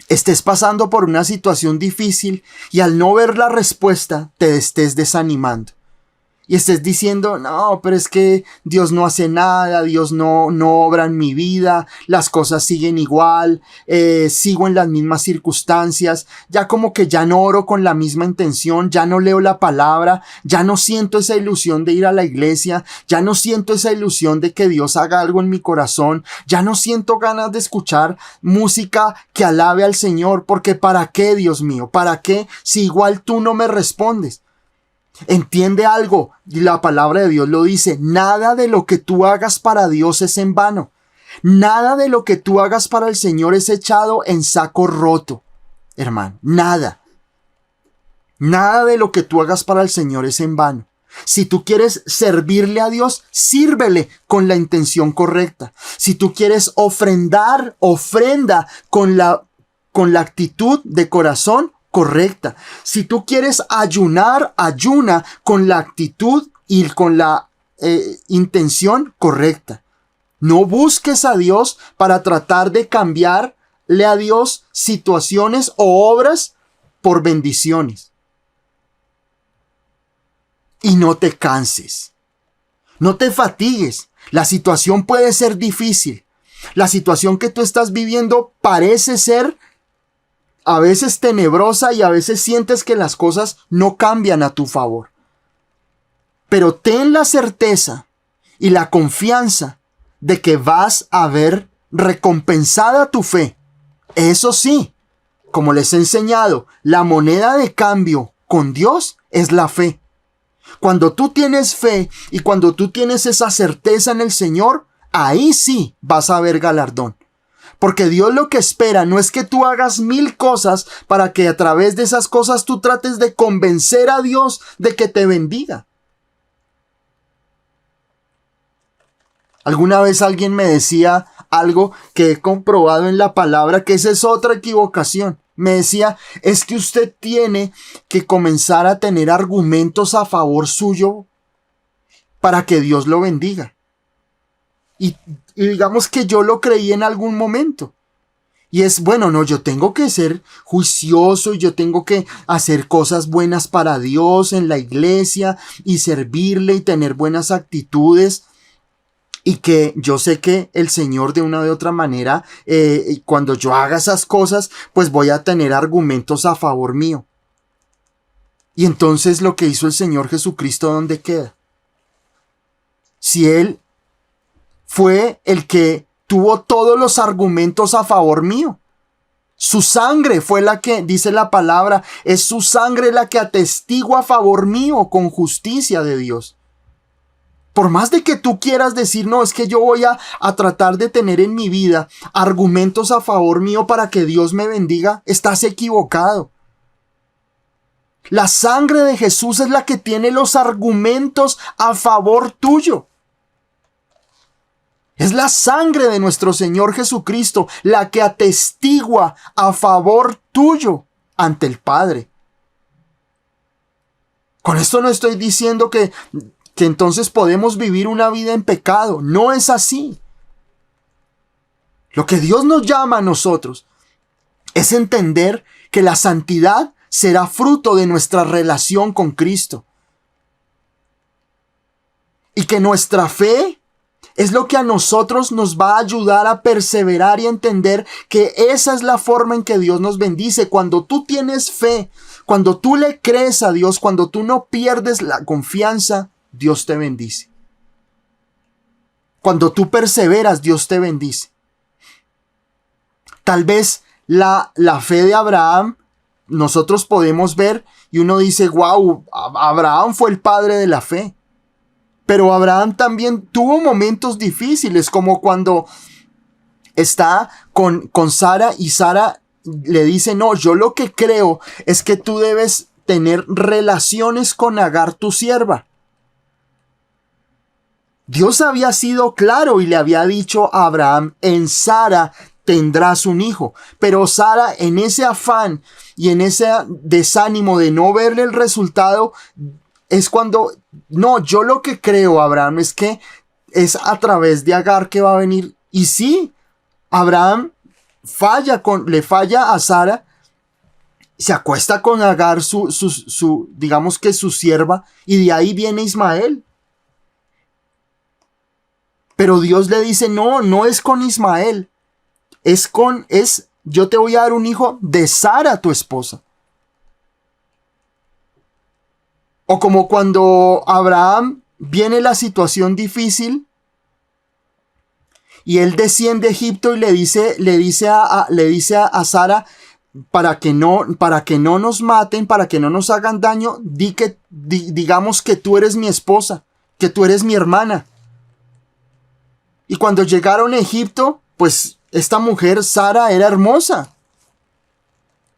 Speaker 1: estés pasando por una situación difícil y al no ver la respuesta te estés desanimando. Y estés diciendo, no, pero es que Dios no hace nada, Dios no obra en mi vida, las cosas siguen igual, sigo en las mismas circunstancias, ya como que ya no oro con la misma intención, ya no leo la palabra, ya no siento esa ilusión de ir a la iglesia, ya no siento esa ilusión de que Dios haga algo en mi corazón, ya no siento ganas de escuchar música que alabe al Señor, porque ¿para qué, Dios mío? ¿Para qué si igual tú no me respondes? Entiende algo, y la palabra de Dios lo dice, nada de lo que tú hagas para Dios es en vano. Nada de lo que tú hagas para el Señor es echado en saco roto, hermano, nada. Nada de lo que tú hagas para el Señor es en vano. Si tú quieres servirle a Dios, sírvele con la intención correcta. Si tú quieres ofrendar, ofrenda con la actitud de corazón correcta. Si tú quieres ayunar, ayuna con la actitud y con la intención correcta. No busques a Dios para tratar de cambiarle a Dios situaciones o obras por bendiciones. Y no te canses. No te fatigues. La situación puede ser difícil. La situación que tú estás viviendo parece ser a veces tenebrosa y a veces sientes que las cosas no cambian a tu favor. Pero ten la certeza y la confianza de que vas a ver recompensada tu fe. Eso sí, como les he enseñado, la moneda de cambio con Dios es la fe. Cuando tú tienes fe y cuando tú tienes esa certeza en el Señor, ahí sí vas a ver galardón. Porque Dios lo que espera no es que tú hagas 1000 cosas para que a través de esas cosas tú trates de convencer a Dios de que te bendiga. Alguna vez alguien me decía algo que he comprobado en la palabra, que esa es otra equivocación. Me decía, es que usted tiene que comenzar a tener argumentos a favor suyo para que Dios lo bendiga. Y digamos que yo lo creí en algún momento. Y es, bueno, no, yo tengo que ser juicioso y yo tengo que hacer cosas buenas para Dios en la iglesia y servirle y tener buenas actitudes. Y que yo sé que el Señor de una u otra manera, cuando yo haga esas cosas, pues voy a tener argumentos a favor mío. Y entonces lo que hizo el Señor Jesucristo, ¿dónde queda? Si Él fue el que tuvo todos los argumentos a favor mío. Su sangre fue la que, dice la palabra, es su sangre la que atestigua a favor mío con justicia de Dios. Por más de que tú quieras decir, no, es que yo voy a tratar de tener en mi vida argumentos a favor mío para que Dios me bendiga, estás equivocado. La sangre de Jesús es la que tiene los argumentos a favor tuyo. Es la sangre de nuestro Señor Jesucristo la que atestigua a favor tuyo ante el Padre. Con esto no estoy diciendo que entonces podemos vivir una vida en pecado. No es así. Lo que Dios nos llama a nosotros es entender que la santidad será fruto de nuestra relación con Cristo. Y que nuestra fe es lo que a nosotros nos va a ayudar a perseverar y a entender que esa es la forma en que Dios nos bendice. Cuando tú tienes fe, cuando tú le crees a Dios, cuando tú no pierdes la confianza, Dios te bendice. Cuando tú perseveras, Dios te bendice. Tal vez la fe de Abraham, nosotros podemos ver y uno dice, wow, Abraham fue el padre de la fe. Pero Abraham también tuvo momentos difíciles, como cuando está con Sara y Sara le dice, no, yo lo que creo es que tú debes tener relaciones con Agar, tu sierva. Dios había sido claro y le había dicho a Abraham, en Sara tendrás un hijo. Pero Sara, en ese afán y en ese desánimo de no verle el resultado, es cuando, no, yo lo que creo, Abraham, es que es a través de Agar que va a venir. Y sí, Abraham le falla a Sara, se acuesta con Agar, digamos que su sierva, y de ahí viene Ismael. Pero Dios le dice, no, no es con Ismael, yo te voy a dar un hijo de Sara, tu esposa. O como cuando Abraham viene la situación difícil y él desciende a Egipto y le dice a Sara, para que no nos maten, para que no nos hagan daño, digamos que tú eres mi esposa, que tú eres mi hermana. Y cuando llegaron a Egipto, pues esta mujer, Sara, era hermosa.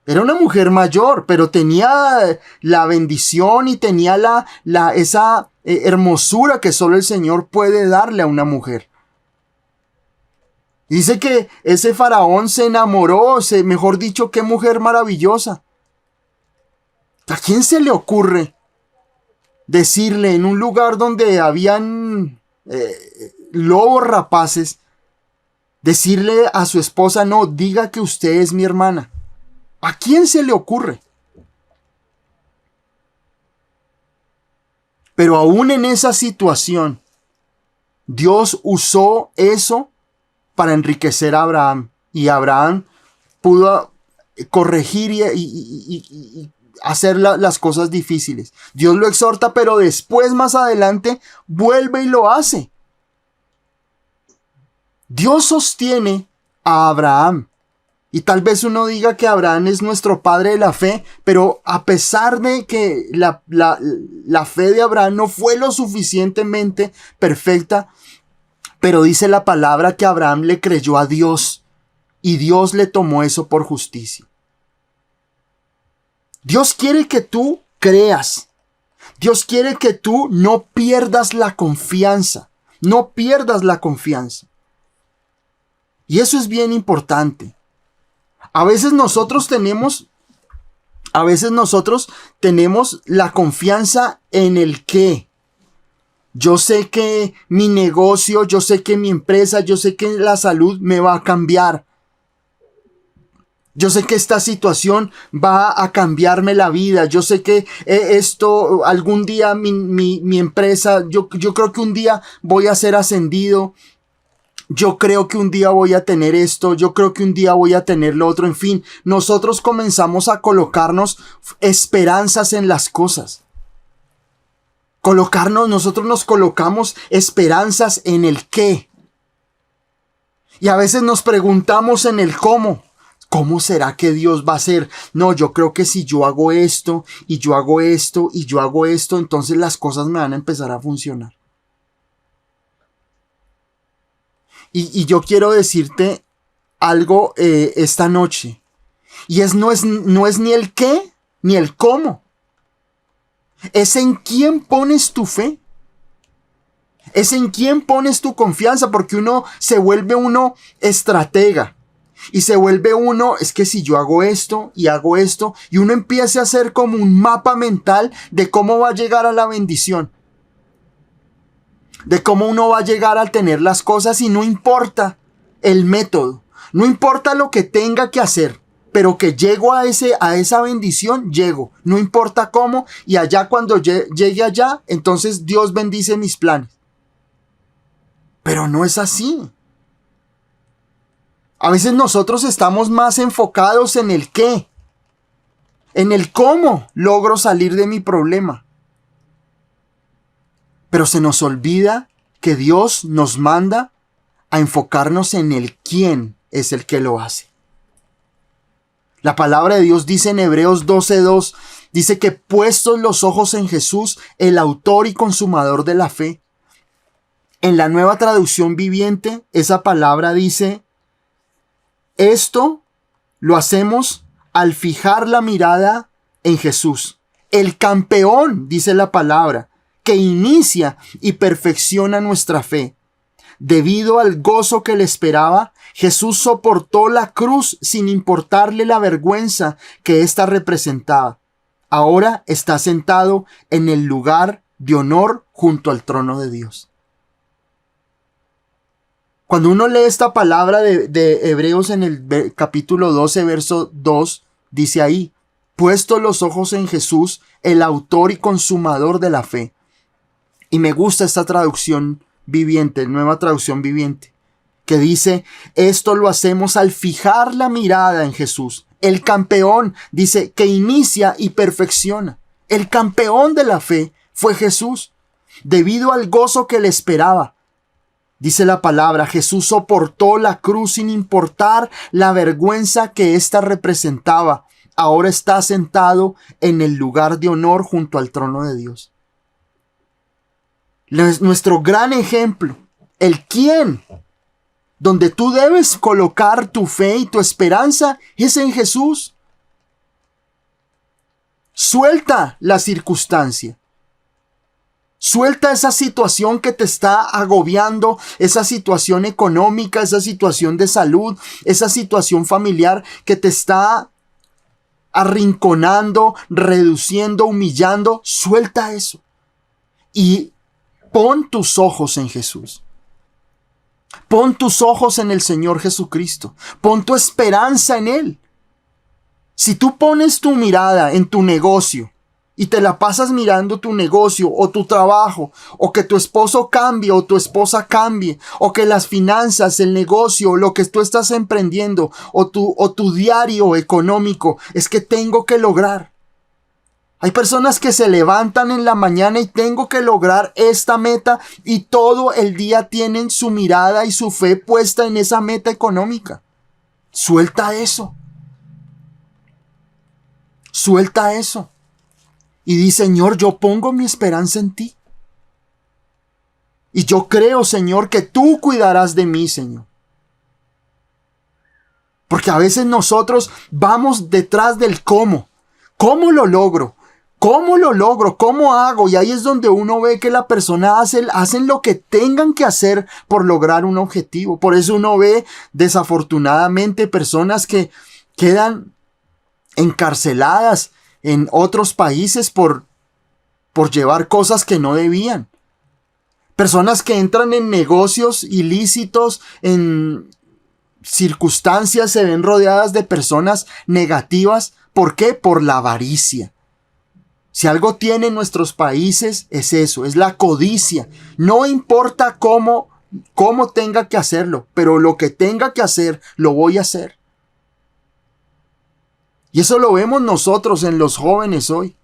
Speaker 1: Era una mujer mayor, pero tenía la bendición y tenía esa hermosura que solo el Señor puede darle a una mujer. Dice que ese faraón se enamoró, mejor dicho, qué mujer maravillosa. ¿A quién se le ocurre decirle en un lugar donde habían lobos rapaces, decirle a su esposa, no, diga que usted es mi hermana? ¿A quién se le ocurre? Pero aún en esa situación, Dios usó eso para enriquecer a Abraham. Y Abraham pudo corregir y hacer las cosas difíciles. Dios lo exhorta, pero después, más adelante, vuelve y lo hace. Dios sostiene a Abraham. Y tal vez uno diga que Abraham es nuestro padre de la fe, pero a pesar de que la fe de Abraham no fue lo suficientemente perfecta, pero dice la palabra que Abraham le creyó a Dios y Dios le tomó eso por justicia. Dios quiere que tú creas. Dios quiere que tú no pierdas la confianza. No pierdas la confianza. Y eso es bien importante. A veces nosotros tenemos la confianza en el qué. Yo sé que mi negocio, yo sé que mi empresa, yo sé que la salud me va a cambiar. Yo sé que esta situación va a cambiarme la vida. Yo sé que esto, algún día mi empresa, yo creo que un día voy a ser ascendido. Yo creo que un día voy a tener esto, yo creo que un día voy a tener lo otro, en fin, nosotros comenzamos a colocarnos esperanzas en las cosas. Nosotros nos colocamos esperanzas en el qué. Y a veces nos preguntamos en el cómo. ¿Cómo será que Dios va a hacer? No, yo creo que si yo hago esto, y yo hago esto, y yo hago esto, entonces las cosas me van a empezar a funcionar. Y yo quiero decirte algo esta noche. Y no es ni el qué, ni el cómo. Es en quién pones tu fe. Es en quién pones tu confianza, porque uno se vuelve estratega. Y se vuelve es que si yo hago esto y hago esto, y uno empieza a hacer como un mapa mental de cómo va a llegar a la bendición. De cómo uno va a llegar a tener las cosas, y no importa el método. No importa lo que tenga que hacer, pero que llego a esa bendición, llego. No importa cómo, y allá cuando llegue allá, entonces Dios bendice mis planes. Pero no es así. A veces nosotros estamos más enfocados en el qué, en el cómo logro salir de mi problema. Pero se nos olvida que Dios nos manda a enfocarnos en el quién es el que lo hace. La palabra de Dios dice en Hebreos 12:2, dice que puestos los ojos en Jesús, el autor y consumador de la fe. En la Nueva Traducción Viviente, esa palabra dice: esto lo hacemos al fijar la mirada en Jesús, el campeón, dice la palabra, que inicia y perfecciona nuestra fe. Debido al gozo que le esperaba, Jesús soportó la cruz sin importarle la vergüenza que ésta representaba. Ahora está sentado en el lugar de honor junto al trono de Dios. Cuando uno lee esta palabra de Hebreos en el capítulo 12, verso 2, dice ahí: puesto los ojos en Jesús, el autor y consumador de la fe. Y me gusta esta traducción viviente, Nueva Traducción Viviente, que dice: esto lo hacemos al fijar la mirada en Jesús. El campeón, dice, que inicia y perfecciona. El campeón de la fe fue Jesús. Debido al gozo que le esperaba, dice la palabra, Jesús soportó la cruz sin importar la vergüenza que ésta representaba. Ahora está sentado en el lugar de honor junto al trono de Dios. Nuestro gran ejemplo, el quién, donde tú debes colocar tu fe y tu esperanza, es en Jesús. Suelta la circunstancia. Suelta esa situación que te está agobiando, esa situación económica, esa situación de salud, esa situación familiar que te está arrinconando, reduciendo, humillando. Suelta eso y pon tus ojos en Jesús. Pon tus ojos en el Señor Jesucristo. Pon tu esperanza en Él. Si tú pones tu mirada en tu negocio y te la pasas mirando tu negocio o tu trabajo, o que tu esposo cambie o tu esposa cambie, o que las finanzas, el negocio, lo que tú estás emprendiendo, o tu diario económico, es que tengo que lograr. Hay personas que se levantan en la mañana y tengo que lograr esta meta, y todo el día tienen su mirada y su fe puesta en esa meta económica. Suelta eso. Suelta eso. Y di: Señor, yo pongo mi esperanza en ti. Y yo creo, Señor, que tú cuidarás de mí, Señor. Porque a veces nosotros vamos detrás del cómo. ¿Cómo lo logro? ¿Cómo lo logro? ¿Cómo hago? Y ahí es donde uno ve que la persona hacen lo que tengan que hacer por lograr un objetivo. Por eso uno ve, desafortunadamente, personas que quedan encarceladas en otros países por llevar cosas que no debían. Personas que entran en negocios ilícitos, en circunstancias, se ven rodeadas de personas negativas. ¿Por qué? Por la avaricia. Si algo tienen nuestros países es eso, es la codicia. No importa cómo tenga que hacerlo, pero lo que tenga que hacer, lo voy a hacer. Y eso lo vemos nosotros en los jóvenes hoy.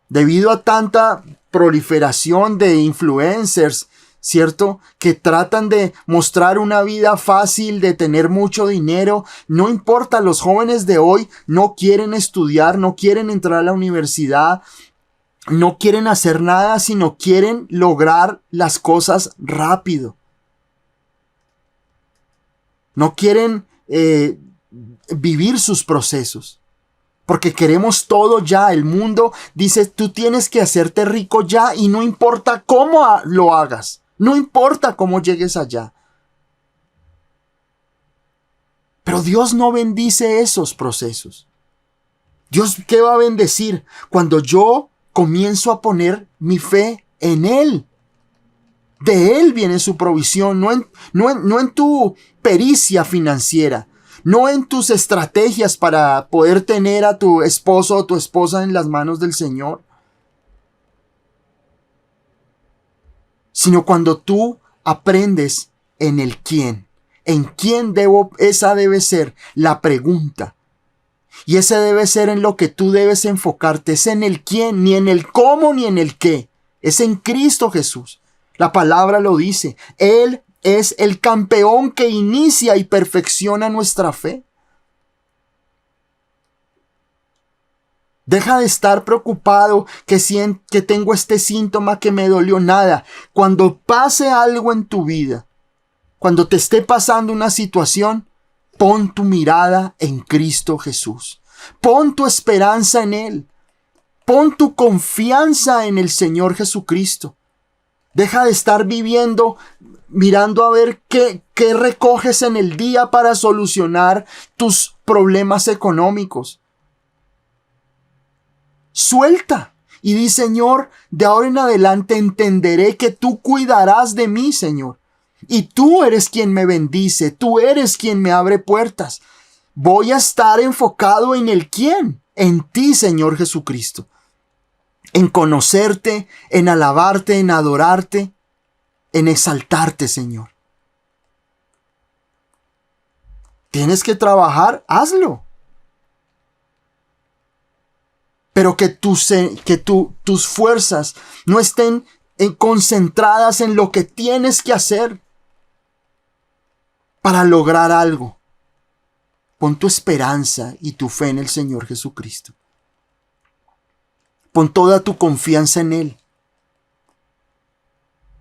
Speaker 1: Debido a tanta proliferación de influencers, ¿cierto? Que tratan de mostrar una vida fácil, de tener mucho dinero. No importa, los jóvenes de hoy no quieren estudiar, no quieren entrar a la universidad, no quieren hacer nada, sino quieren lograr las cosas rápido. No quieren vivir sus procesos. Porque queremos todo ya. El mundo dice, tú tienes que hacerte rico ya y no importa cómo lo hagas. No importa cómo llegues allá. Pero Dios no bendice esos procesos. Dios, ¿qué va a bendecir? Cuando yo comienzo a poner mi fe en Él. De Él viene su provisión, no en tu pericia financiera. No en tus estrategias para poder tener a tu esposo o tu esposa en las manos del Señor. Sino cuando tú aprendes en el quién. En quién debo, esa debe ser la pregunta. Y ese debe ser en lo que tú debes enfocarte. Es en el quién, ni en el cómo, ni en el qué. Es en Cristo Jesús. La palabra lo dice. Él es el campeón que inicia y perfecciona nuestra fe. Deja de estar preocupado que tengo este síntoma que me dolió. Nada. Cuando pase algo en tu vida, cuando te esté pasando una situación, pon tu mirada en Cristo Jesús. Pon tu esperanza en Él. Pon tu confianza en el Señor Jesucristo. Deja de estar viviendo mirando a ver qué recoges en el día para solucionar tus problemas económicos. Suelta y di, Señor, de ahora en adelante entenderé que tú cuidarás de mí, Señor. Y tú eres quien me bendice, tú eres quien me abre puertas. Voy a estar enfocado en el quién, en ti, Señor Jesucristo. En conocerte, en alabarte, en adorarte, en exaltarte, Señor. ¿Tienes que trabajar? Hazlo. Pero que tus fuerzas no estén concentradas en lo que tienes que hacer para lograr algo. Pon tu esperanza y tu fe en el Señor Jesucristo. Pon toda tu confianza en Él.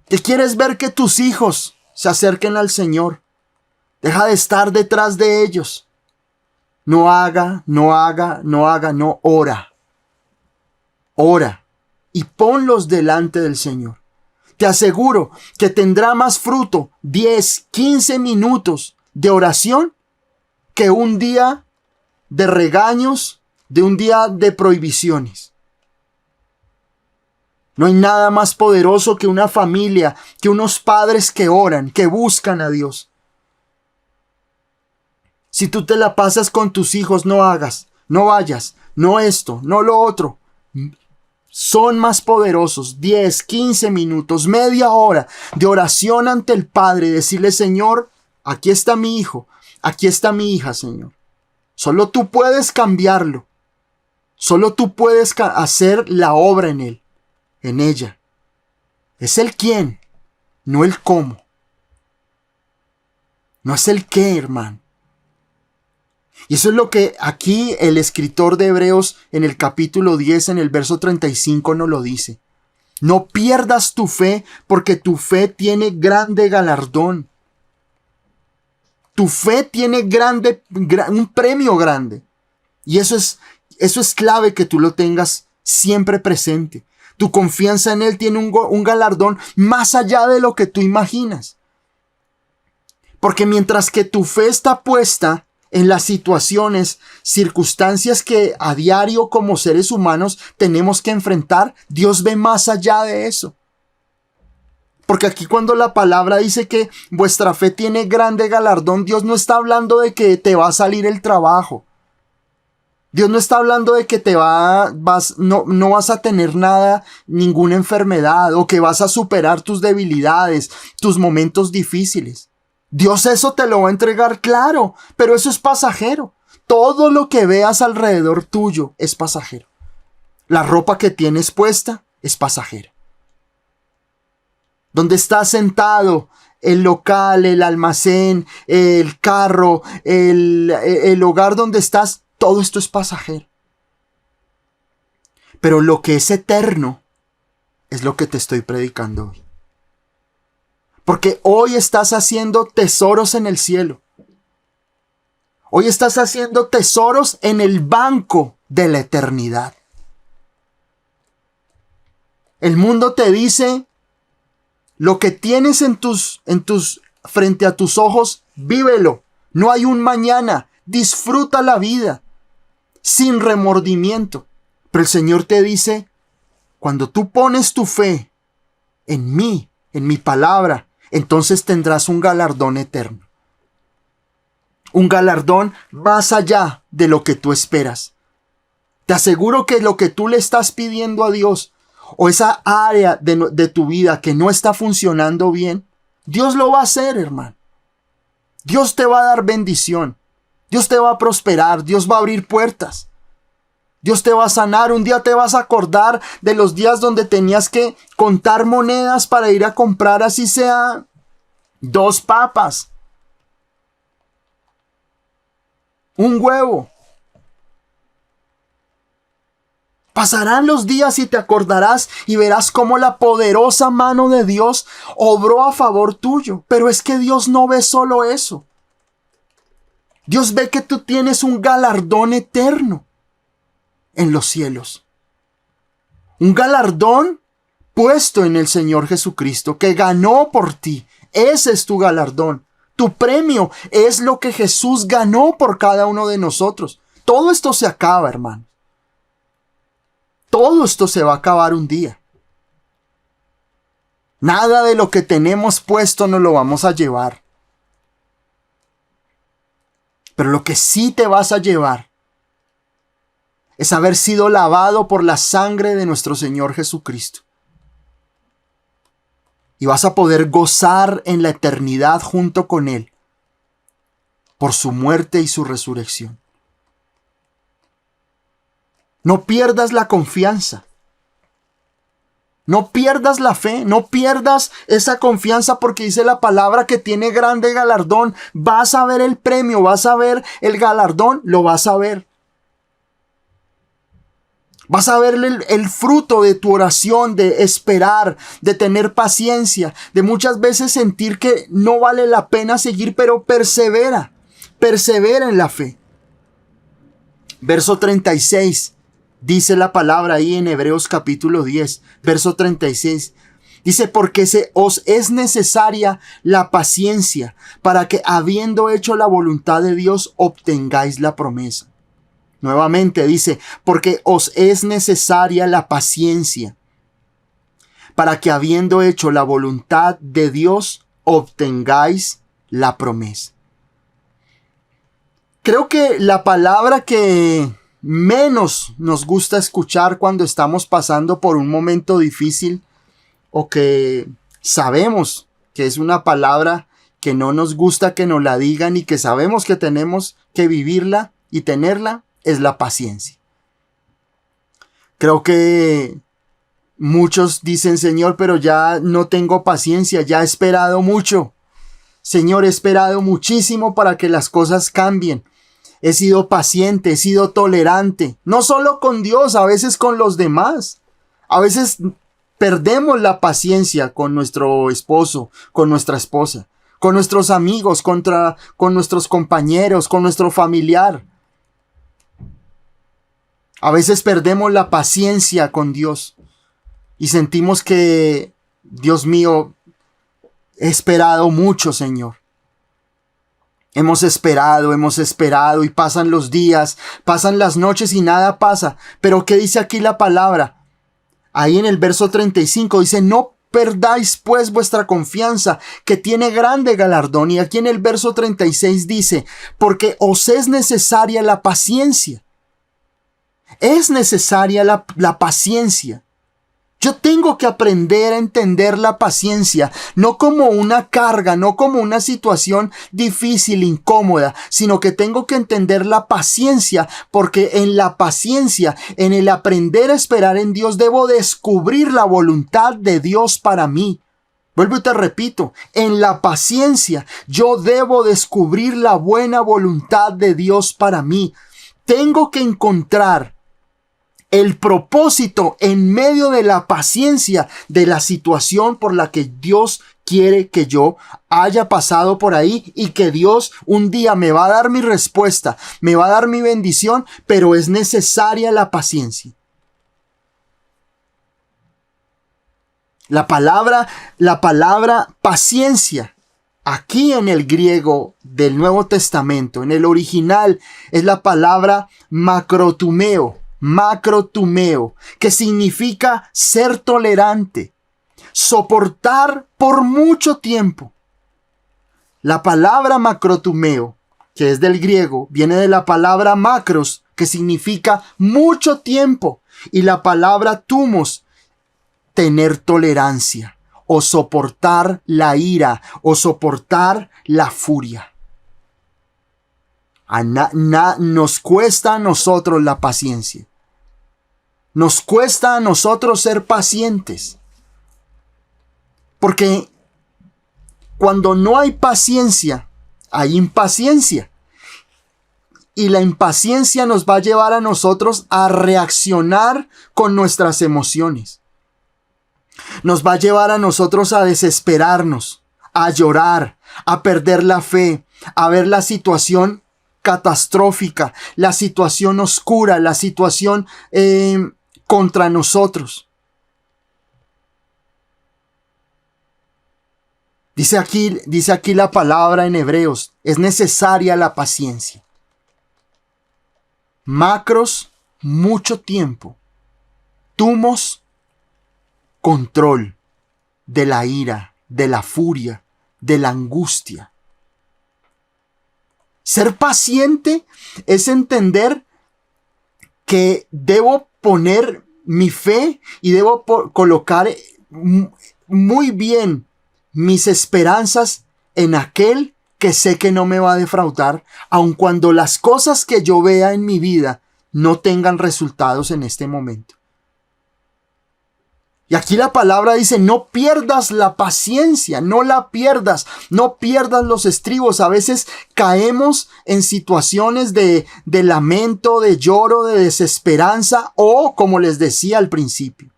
Speaker 1: ¿Qué quieres ver que tus hijos se acerquen al Señor? Deja de estar detrás de ellos. No ora. Ora y ponlos delante del Señor. Te aseguro que tendrá más fruto 10, 15 minutos de oración que un día de regaños, de un día de prohibiciones. No hay nada más poderoso que una familia, que unos padres que oran, que buscan a Dios. Si tú te la pasas con tus hijos, no hagas, no vayas, no esto, no lo otro. Son más poderosos 10, 15 minutos, media hora de oración ante el Padre y decirle, Señor, aquí está mi hijo, aquí está mi hija, Señor. Solo tú puedes cambiarlo. Solo tú puedes hacer la obra en él, en ella. Es el quién, no el cómo. No es el qué, hermano. Y eso es lo que aquí el escritor de Hebreos en el capítulo 10, en el verso 35 nos lo dice. No pierdas tu fe porque tu fe tiene grande galardón. Tu fe tiene un premio grande. Y eso es clave que tú lo tengas siempre presente. Tu confianza en Él tiene un galardón más allá de lo que tú imaginas. Porque mientras que tu fe está puesta en las situaciones, circunstancias que a diario como seres humanos tenemos que enfrentar, Dios ve más allá de eso. Porque aquí cuando la palabra dice que vuestra fe tiene grande galardón, Dios no está hablando de que te va a salir el trabajo. Dios no está hablando de que no vas a tener nada, ninguna enfermedad, o que vas a superar tus debilidades, tus momentos difíciles. Dios eso te lo va a entregar, claro, pero eso es pasajero. Todo lo que veas alrededor tuyo es pasajero. La ropa que tienes puesta es pasajera. donde estás sentado, el local, el almacén, el carro, el hogar donde estás, todo esto es pasajero. Pero lo que es eterno es lo que te estoy predicando hoy. Porque hoy estás haciendo tesoros en el cielo. Hoy estás haciendo tesoros en el banco de la eternidad. El mundo te dice, lo que tienes frente a tus ojos, vívelo. No hay un mañana. Disfruta la vida sin remordimiento. Pero el Señor te dice, cuando tú pones tu fe en mí, en mi palabra, entonces tendrás un galardón eterno. Un galardón más allá de lo que tú esperas. Te aseguro que lo que tú le estás pidiendo a Dios, o esa área de tu vida que no está funcionando bien, Dios lo va a hacer, hermano. Dios te va a dar bendición. Dios te va a prosperar. Dios va a abrir puertas. Dios te va a sanar. Un día te vas a acordar de los días donde tenías que contar monedas para ir a comprar, así sea 2 papas, un huevo. Pasarán los días y te acordarás y verás cómo la poderosa mano de Dios obró a favor tuyo. Pero es que Dios no ve solo eso. Dios ve que tú tienes un galardón eterno en los cielos. Un galardón puesto en el Señor Jesucristo, que ganó por ti. Ese es tu galardón. Tu premio es lo que Jesús ganó por cada uno de nosotros. Todo esto se acaba, hermano. Todo esto se va a acabar un día. Nada de lo que tenemos puesto nos lo vamos a llevar. Pero lo que sí te vas a llevar es haber sido lavado por la sangre de nuestro Señor Jesucristo. Y vas a poder gozar en la eternidad junto con Él por su muerte y su resurrección. No pierdas la confianza. No pierdas la fe. No pierdas esa confianza, porque dice la palabra que tiene grande galardón. Vas a ver el premio, vas a ver el galardón, lo vas a ver. Vas a ver el fruto de tu oración, de esperar, de tener paciencia, de muchas veces sentir que no vale la pena seguir, pero persevera en la fe. Verso 36, dice la palabra ahí en Hebreos capítulo 10, verso 36. Dice, porque os es necesaria la paciencia para que, habiendo hecho la voluntad de Dios, obtengáis la promesa. Nuevamente dice, porque os es necesaria la paciencia para que, habiendo hecho la voluntad de Dios, obtengáis la promesa. Creo que la palabra que menos nos gusta escuchar cuando estamos pasando por un momento difícil, o que sabemos que es una palabra que no nos gusta que nos la digan y que sabemos que tenemos que vivirla y tenerla, es la paciencia. Creo que muchos dicen, Señor, pero ya no tengo paciencia, ya he esperado mucho. Señor, he esperado muchísimo para que las cosas cambien. He sido paciente, he sido tolerante, no solo con Dios, a veces con los demás. A veces perdemos la paciencia con nuestro esposo, con nuestra esposa, con nuestros amigos, con nuestros compañeros, con nuestro familiar. A veces perdemos la paciencia con Dios y sentimos que, Dios mío, he esperado mucho, Señor. Hemos esperado y pasan los días, pasan las noches y nada pasa. Pero ¿qué dice aquí la palabra? Ahí en el verso 35 dice, no perdáis pues vuestra confianza, que tiene grande galardón. Y aquí en el verso 36 dice, porque os es necesaria la paciencia. Es necesaria la paciencia. Yo tengo que aprender a entender la paciencia, no como una carga, no como una situación difícil, incómoda, sino que tengo que entender la paciencia, porque en la paciencia, en el aprender a esperar en Dios, debo descubrir la voluntad de Dios para mí. Vuelvo y te repito, en la paciencia yo debo descubrir la buena voluntad de Dios para mí. Tengo que encontrar el propósito en medio de la paciencia de la situación por la que Dios quiere que yo haya pasado por ahí, y que Dios un día me va a dar mi respuesta, me va a dar mi bendición, pero es necesaria la paciencia. La palabra paciencia, aquí en el griego del Nuevo Testamento, en el original, es la palabra macrotumeo, que significa ser tolerante, soportar por mucho tiempo. La palabra macrotumeo, que es del griego, viene de la palabra macros, que significa mucho tiempo, y la palabra tumos, tener tolerancia, o soportar la ira, o soportar la furia. Nos cuesta a nosotros la paciencia. Nos cuesta a nosotros ser pacientes. Porque cuando no hay paciencia, hay impaciencia. Y la impaciencia nos va a llevar a nosotros a reaccionar con nuestras emociones. Nos va a llevar a nosotros a desesperarnos, a llorar, a perder la fe, a ver la situación catastrófica, la situación oscura, la situación contra nosotros. Dice aquí la palabra en Hebreos, es necesaria la paciencia. Macros, mucho tiempo. Tumos, control de la ira, de la furia, de la angustia. Ser paciente es entender que debo poner mi fe y debo colocar muy bien mis esperanzas en aquel que sé que no me va a defraudar, aun cuando las cosas que yo vea en mi vida no tengan resultados en este momento. Y aquí la palabra dice, no pierdas la paciencia, no la pierdas, no pierdas los estribos. A veces caemos en situaciones de lamento, de lloro, de desesperanza, o como les decía al principio.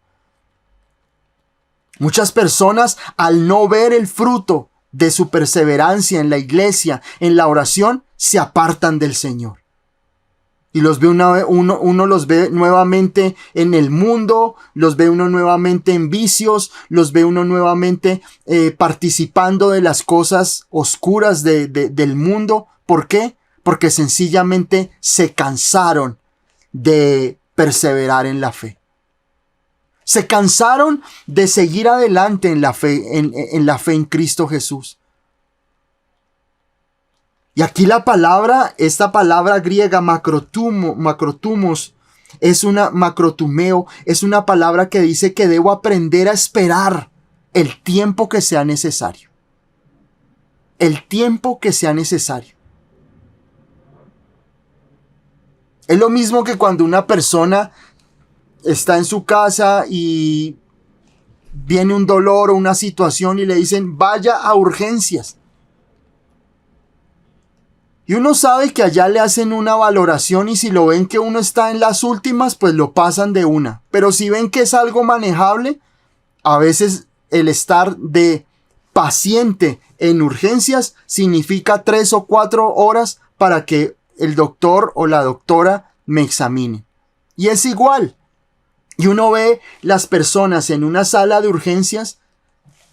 Speaker 1: Muchas personas, al no ver el fruto de su perseverancia en la iglesia, en la oración, se apartan del Señor. Y uno los ve nuevamente en el mundo, los ve uno nuevamente en vicios, los ve uno nuevamente participando de las cosas oscuras del mundo. ¿Por qué? Porque sencillamente se cansaron de perseverar en la fe. Se cansaron de seguir adelante en la fe, en la fe en Cristo Jesús. Y aquí esta palabra griega macrotumos, macrotumeo, es una palabra que dice que debo aprender a esperar el tiempo que sea necesario. El tiempo que sea necesario. Es lo mismo que cuando una persona está en su casa y viene un dolor o una situación y le dicen, vaya a urgencias. Y uno sabe que allá le hacen una valoración, y si lo ven que uno está en las últimas, pues lo pasan de una. Pero si ven que es algo manejable, a veces el estar de paciente en urgencias significa 3 o 4 horas para que el doctor o la doctora me examine. Y es igual. Y uno ve las personas en una sala de urgencias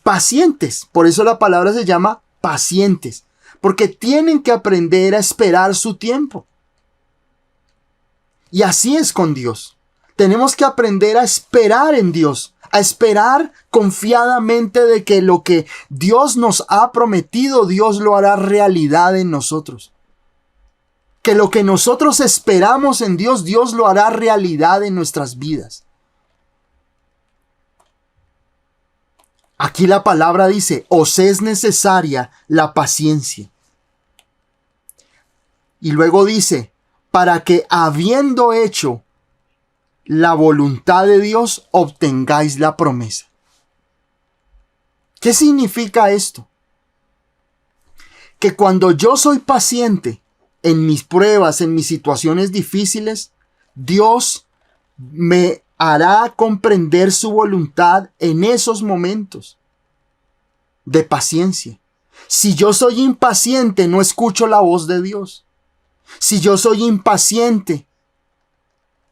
Speaker 1: pacientes. Por eso la palabra se llama pacientes. Porque tienen que aprender a esperar su tiempo. Y así es con Dios. Tenemos que aprender a esperar en Dios. A esperar confiadamente de que lo que Dios nos ha prometido, Dios lo hará realidad en nosotros. Que lo que nosotros esperamos en Dios, Dios lo hará realidad en nuestras vidas. Aquí la palabra dice, os es necesaria la paciencia. Y luego dice, para que habiendo hecho la voluntad de Dios, obtengáis la promesa. ¿Qué significa esto? Que cuando yo soy paciente en mis pruebas, en mis situaciones difíciles, Dios me hará comprender su voluntad en esos momentos de paciencia. Si yo soy impaciente, no escucho la voz de Dios. Si yo soy impaciente,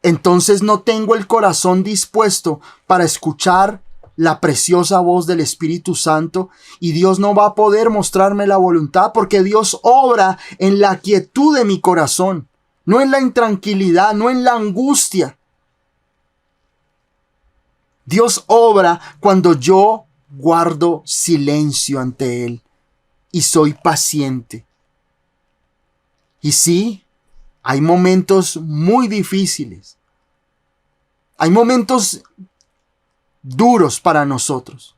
Speaker 1: entonces no tengo el corazón dispuesto para escuchar la preciosa voz del Espíritu Santo, y Dios no va a poder mostrarme la voluntad, porque Dios obra en la quietud de mi corazón, no en la intranquilidad, no en la angustia. Dios obra cuando yo guardo silencio ante Él y soy paciente. Y sí, hay momentos muy difíciles. Hay momentos duros para nosotros.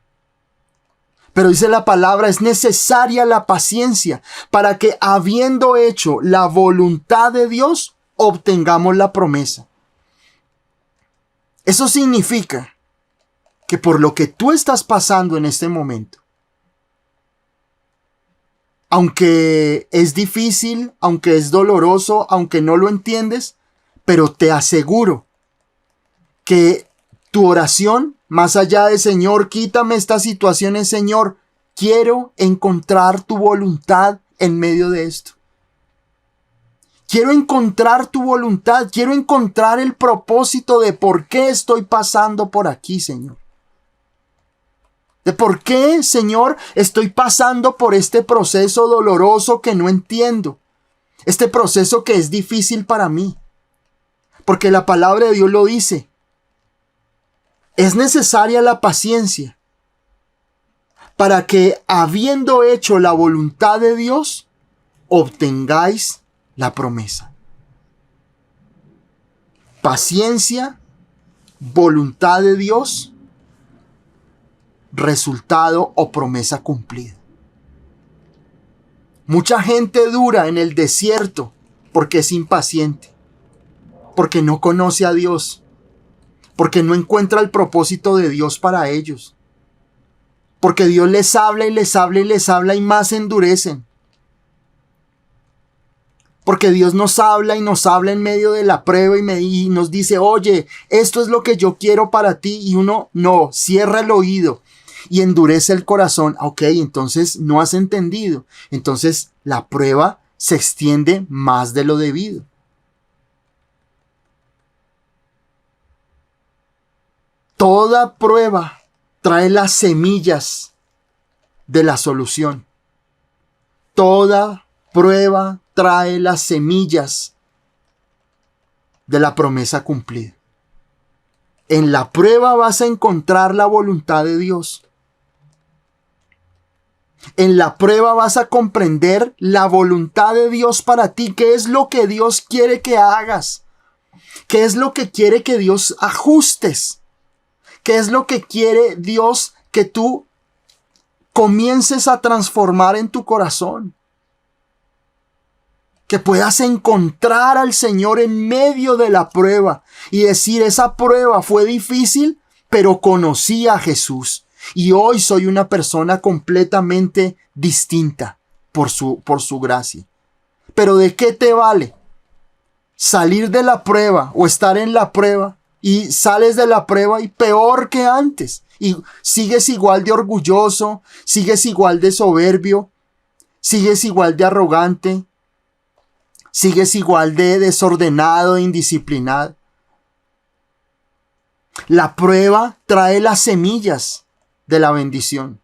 Speaker 1: Pero dice la palabra, es necesaria la paciencia para que, habiendo hecho la voluntad de Dios, obtengamos la promesa. Eso significa que por lo que tú estás pasando en este momento, aunque es difícil, aunque es doloroso, aunque no lo entiendes, pero te aseguro que tu oración, más allá de Señor, quítame estas situaciones, Señor, quiero encontrar tu voluntad en medio de esto. Quiero encontrar tu voluntad, quiero encontrar el propósito de por qué estoy pasando por aquí, Señor. De por qué, Señor, estoy pasando por este proceso doloroso que no entiendo. Este proceso que es difícil para mí. Porque la palabra de Dios lo dice. Es necesaria la paciencia para que, habiendo hecho la voluntad de Dios, obtengáis la promesa. Paciencia, voluntad de Dios, resultado o promesa cumplida. Mucha gente dura en el desierto porque es impaciente, porque no conoce a Dios, porque no encuentra el propósito de Dios para ellos, porque Dios les habla y les habla y les habla y más se endurecen. Porque Dios nos habla y nos habla en medio de la prueba y nos dice, oye, esto es lo que yo quiero para ti, y uno no, cierra el oído y endurece el corazón. Ok, entonces no has entendido. Entonces la prueba se extiende más de lo debido. Toda prueba trae las semillas de la solución. Toda prueba trae las semillas de la promesa cumplida. En la prueba vas a encontrar la voluntad de Dios. En la prueba vas a comprender la voluntad de Dios para ti. ¿Qué es lo que Dios quiere que hagas? ¿Qué es lo que quiere que Dios ajustes? ¿Qué es lo que quiere Dios que tú comiences a transformar en tu corazón? Que puedas encontrar al Señor en medio de la prueba y decir, esa prueba fue difícil, pero conocí a Jesús. Y hoy soy una persona completamente distinta por su gracia. Pero ¿de qué te vale salir de la prueba o estar en la prueba y sales de la prueba y peor que antes? Y sigues igual de orgulloso, sigues igual de soberbio, sigues igual de arrogante, sigues igual de desordenado e indisciplinado. La prueba trae las semillas de la bendición.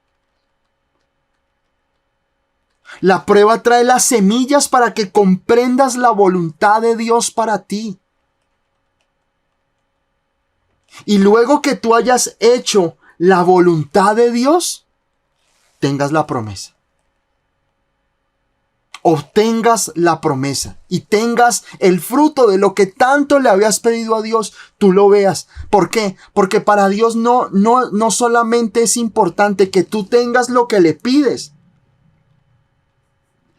Speaker 1: La prueba trae las semillas para que comprendas la voluntad de Dios para ti. Y luego que tú hayas hecho la voluntad de Dios, tengas la promesa. Obtengas la promesa y tengas el fruto de lo que tanto le habías pedido a Dios, tú lo veas. ¿Por qué? Porque para Dios no solamente es importante que tú tengas lo que le pides,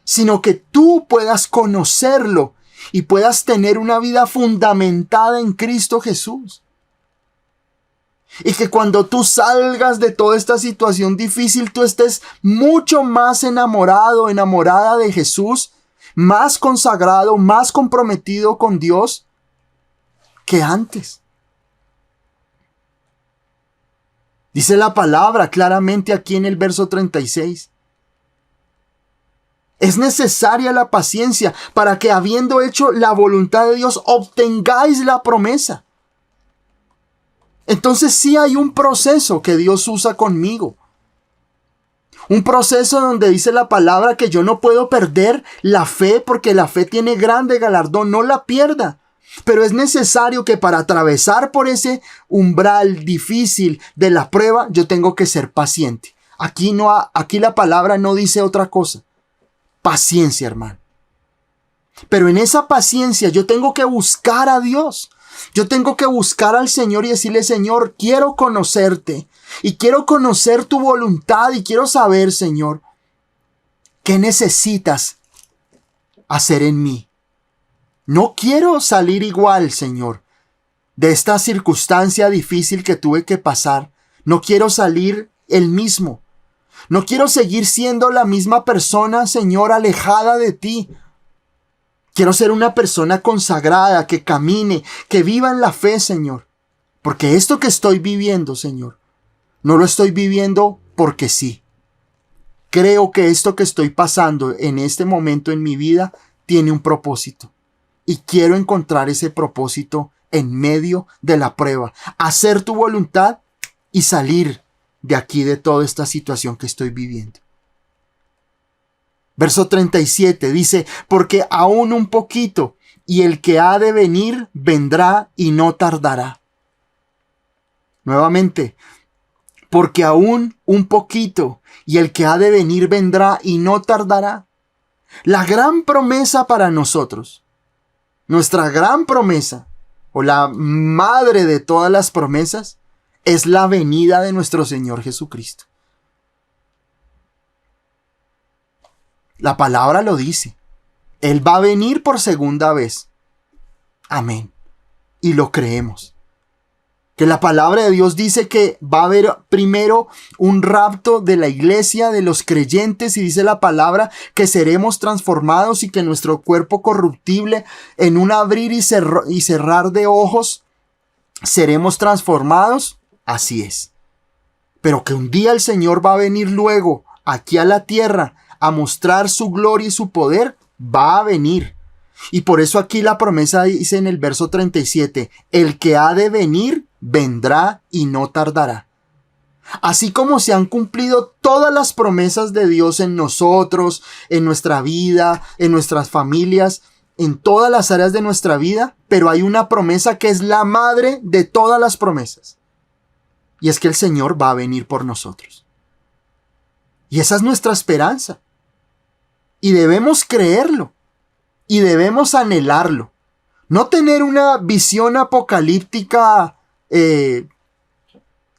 Speaker 1: sino que tú puedas conocerlo y puedas tener una vida fundamentada en Cristo Jesús. Y que cuando tú salgas de toda esta situación difícil, tú estés mucho más enamorado, enamorada de Jesús, más consagrado, más comprometido con Dios que antes. Dice la palabra claramente aquí en el verso 36. Es necesaria la paciencia para que, habiendo hecho la voluntad de Dios, obtengáis la promesa. Entonces sí hay un proceso que Dios usa conmigo. Un proceso donde dice la palabra que yo no puedo perder la fe, porque la fe tiene grande galardón, no la pierda. Pero es necesario que para atravesar por ese umbral difícil de la prueba, yo tengo que ser paciente. Aquí la palabra no dice otra cosa. Paciencia, hermano. Pero en esa paciencia yo tengo que buscar a Dios. Yo tengo que buscar al Señor y decirle: Señor, quiero conocerte y quiero conocer tu voluntad y quiero saber, Señor, qué necesitas hacer en mí. No quiero salir igual, Señor, de esta circunstancia difícil que tuve que pasar. No quiero salir el mismo. No quiero seguir siendo la misma persona, Señor, alejada de ti. Quiero ser una persona consagrada, que camine, que viva en la fe, Señor. Porque esto que estoy viviendo, Señor, no lo estoy viviendo porque sí. Creo que esto que estoy pasando en este momento en mi vida tiene un propósito. Y quiero encontrar ese propósito en medio de la prueba. Hacer tu voluntad y salir de aquí, de toda esta situación que estoy viviendo. Verso 37 dice: porque aún un poquito, y el que ha de venir vendrá y no tardará. Nuevamente, porque aún un poquito, y el que ha de venir vendrá y no tardará. La gran promesa para nosotros, nuestra gran promesa, o la madre de todas las promesas, es la venida de nuestro Señor Jesucristo. La palabra lo dice. Él va a venir por segunda vez. Amén. Y lo creemos. Que la palabra de Dios dice que va a haber primero un rapto de la iglesia, de los creyentes, y dice la palabra que seremos transformados y que nuestro cuerpo corruptible, en un abrir y cerrar de ojos, seremos transformados. Así es. Pero que un día el Señor va a venir luego aquí a la tierra a mostrar su gloria y su poder, va a venir. Y por eso aquí la promesa dice en el verso 37, el que ha de venir vendrá y no tardará. Así como se han cumplido todas las promesas de Dios en nosotros, en nuestra vida, en nuestras familias, en todas las áreas de nuestra vida, pero hay una promesa que es la madre de todas las promesas. Y es que el Señor va a venir por nosotros. Y esa es nuestra esperanza. Y debemos creerlo. Y debemos anhelarlo. No tener una visión apocalíptica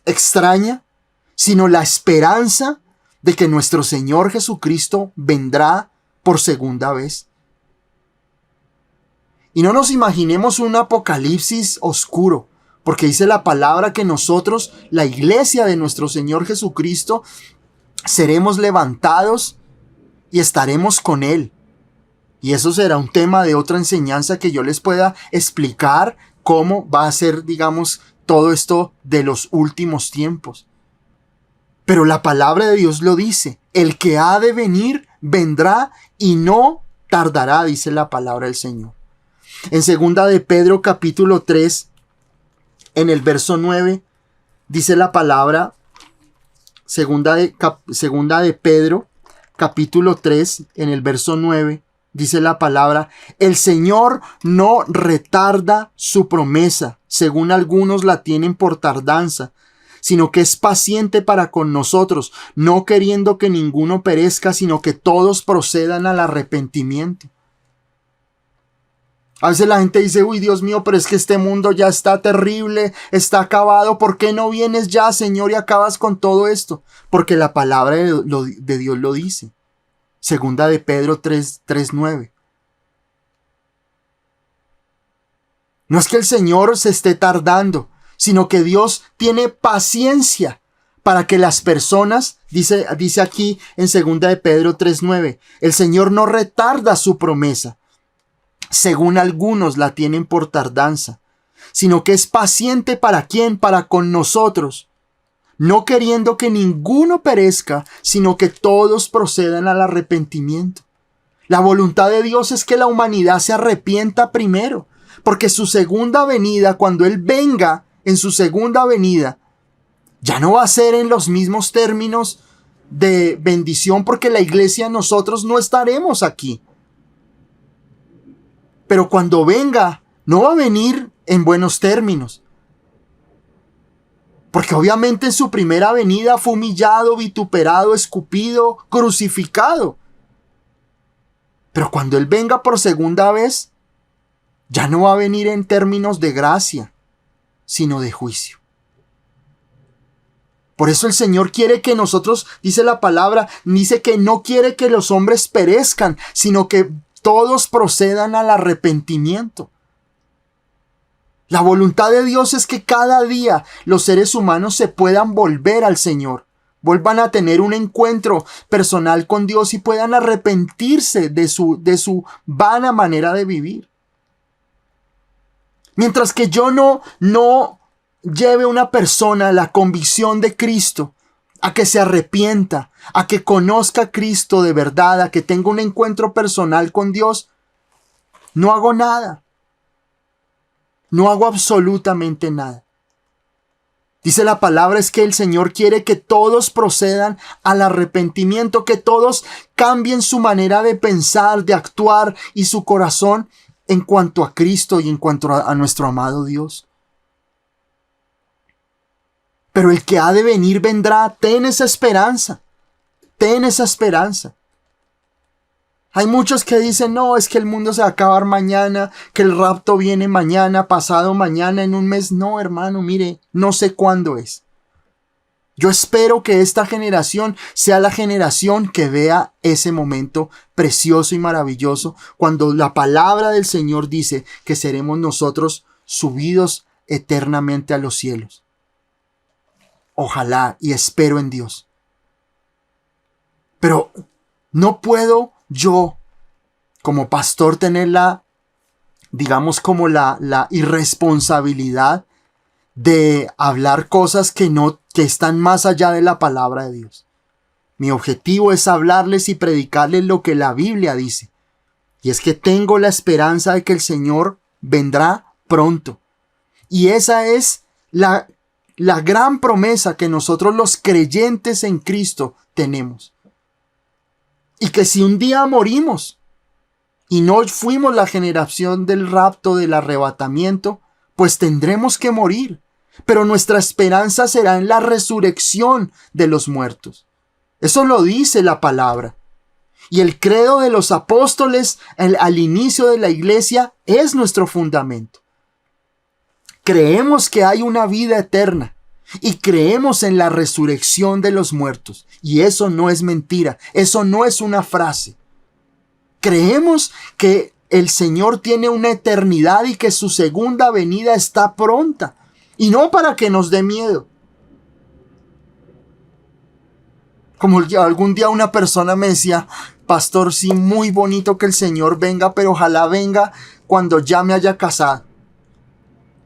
Speaker 1: extraña, sino la esperanza de que nuestro Señor Jesucristo vendrá por segunda vez. Y no nos imaginemos un apocalipsis oscuro, porque dice la palabra que nosotros, la iglesia de nuestro Señor Jesucristo, seremos levantados y estaremos con Él. Y eso será un tema de otra enseñanza que yo les pueda explicar cómo va a ser, digamos, todo esto de los últimos tiempos. Pero la palabra de Dios lo dice. El que ha de venir vendrá y no tardará, dice la palabra del Señor. En segunda de Pedro capítulo 3, en el verso 9, dice la palabra, segunda de Pedro capítulo 3, en el verso 9, dice la palabra: el Señor no retarda su promesa, según algunos la tienen por tardanza, sino que es paciente para con nosotros, no queriendo que ninguno perezca, sino que todos procedan al arrepentimiento. A veces la gente dice: uy, Dios mío, pero es que este mundo ya está terrible, está acabado. ¿Por qué no vienes ya, Señor, y acabas con todo esto? Porque la palabra de Dios lo dice. Segunda de Pedro 3:9. No es que el Señor se esté tardando, sino que Dios tiene paciencia para que las personas, dice aquí en 2 de Pedro 3:9, el Señor no retarda su promesa, según algunos la tienen por tardanza, sino que es paciente ¿para quién? Para con nosotros, no queriendo que ninguno perezca, sino que todos procedan al arrepentimiento. La voluntad de Dios es que la humanidad se arrepienta primero, porque su segunda venida, cuando Él venga en su segunda venida, ya no va a ser en los mismos términos de bendición, porque la iglesia, nosotros no estaremos aquí. Pero cuando venga, no va a venir en buenos términos. Porque obviamente en su primera venida fue humillado, vituperado, escupido, crucificado. Pero cuando Él venga por segunda vez, ya no va a venir en términos de gracia, sino de juicio. Por eso el Señor quiere que nosotros, dice la palabra, dice que no quiere que los hombres perezcan, sino que todos procedan al arrepentimiento. La voluntad de Dios es que cada día los seres humanos se puedan volver al Señor, vuelvan a tener un encuentro personal con Dios y puedan arrepentirse de su vana manera de vivir. Mientras que yo no lleve a una persona la convicción de Cristo, a que se arrepienta, a que conozca a Cristo de verdad, a que tenga un encuentro personal con Dios, no hago nada. No hago absolutamente nada. Dice la palabra es que el Señor quiere que todos procedan al arrepentimiento, que todos cambien su manera de pensar, de actuar y su corazón en cuanto a Cristo y en cuanto a nuestro amado Dios. Pero el que ha de venir vendrá. Ten esa esperanza. Ten esa esperanza. Hay muchos que dicen, no, es que el mundo se va a acabar mañana, que el rapto viene mañana, pasado mañana, en un mes. No, hermano, mire, no sé cuándo es. Yo espero que esta generación sea la generación que vea ese momento precioso y maravilloso, cuando la palabra del Señor dice que seremos nosotros subidos eternamente a los cielos. Ojalá y espero en Dios. Pero no puedo yo, como pastor, tener la irresponsabilidad de hablar cosas que están más allá de la palabra de Dios. Mi objetivo es hablarles y predicarles lo que la Biblia dice. Y es que tengo la esperanza de que el Señor vendrá pronto. Y esa es la gran promesa que nosotros los creyentes en Cristo tenemos. Y que si un día morimos y no fuimos la generación del rapto, del arrebatamiento, pues tendremos que morir. Pero nuestra esperanza será en la resurrección de los muertos. Eso lo dice la palabra. Y el credo de los apóstoles al inicio de la iglesia es nuestro fundamento. Creemos que hay una vida eterna y creemos en la resurrección de los muertos. Y eso no es mentira, eso no es una frase. Creemos que el Señor tiene una eternidad y que su segunda venida está pronta. Y no para que nos dé miedo. Como algún día una persona me decía, pastor, sí, muy bonito que el Señor venga, pero ojalá venga cuando ya me haya casado.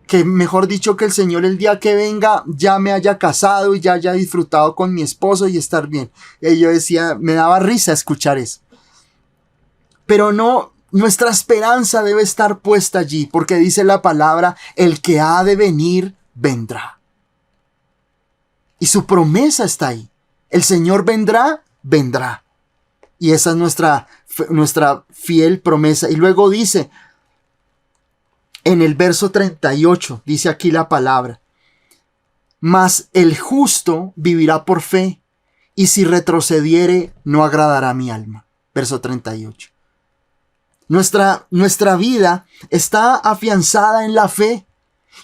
Speaker 1: Que mejor dicho, que el Señor el día que venga ya me haya casado y ya haya disfrutado con mi esposo y estar bien. Y yo decía, me daba risa escuchar eso. Pero no, nuestra esperanza debe estar puesta allí, porque dice la palabra, el que ha de venir, vendrá. Y su promesa está ahí. El Señor vendrá, vendrá. Y esa es nuestra fiel promesa. Y luego dice, en el verso 38, dice aquí la palabra, mas el justo vivirá por fe, y si retrocediere, no agradará a mi alma. Verso 38. Nuestra vida está afianzada en la fe.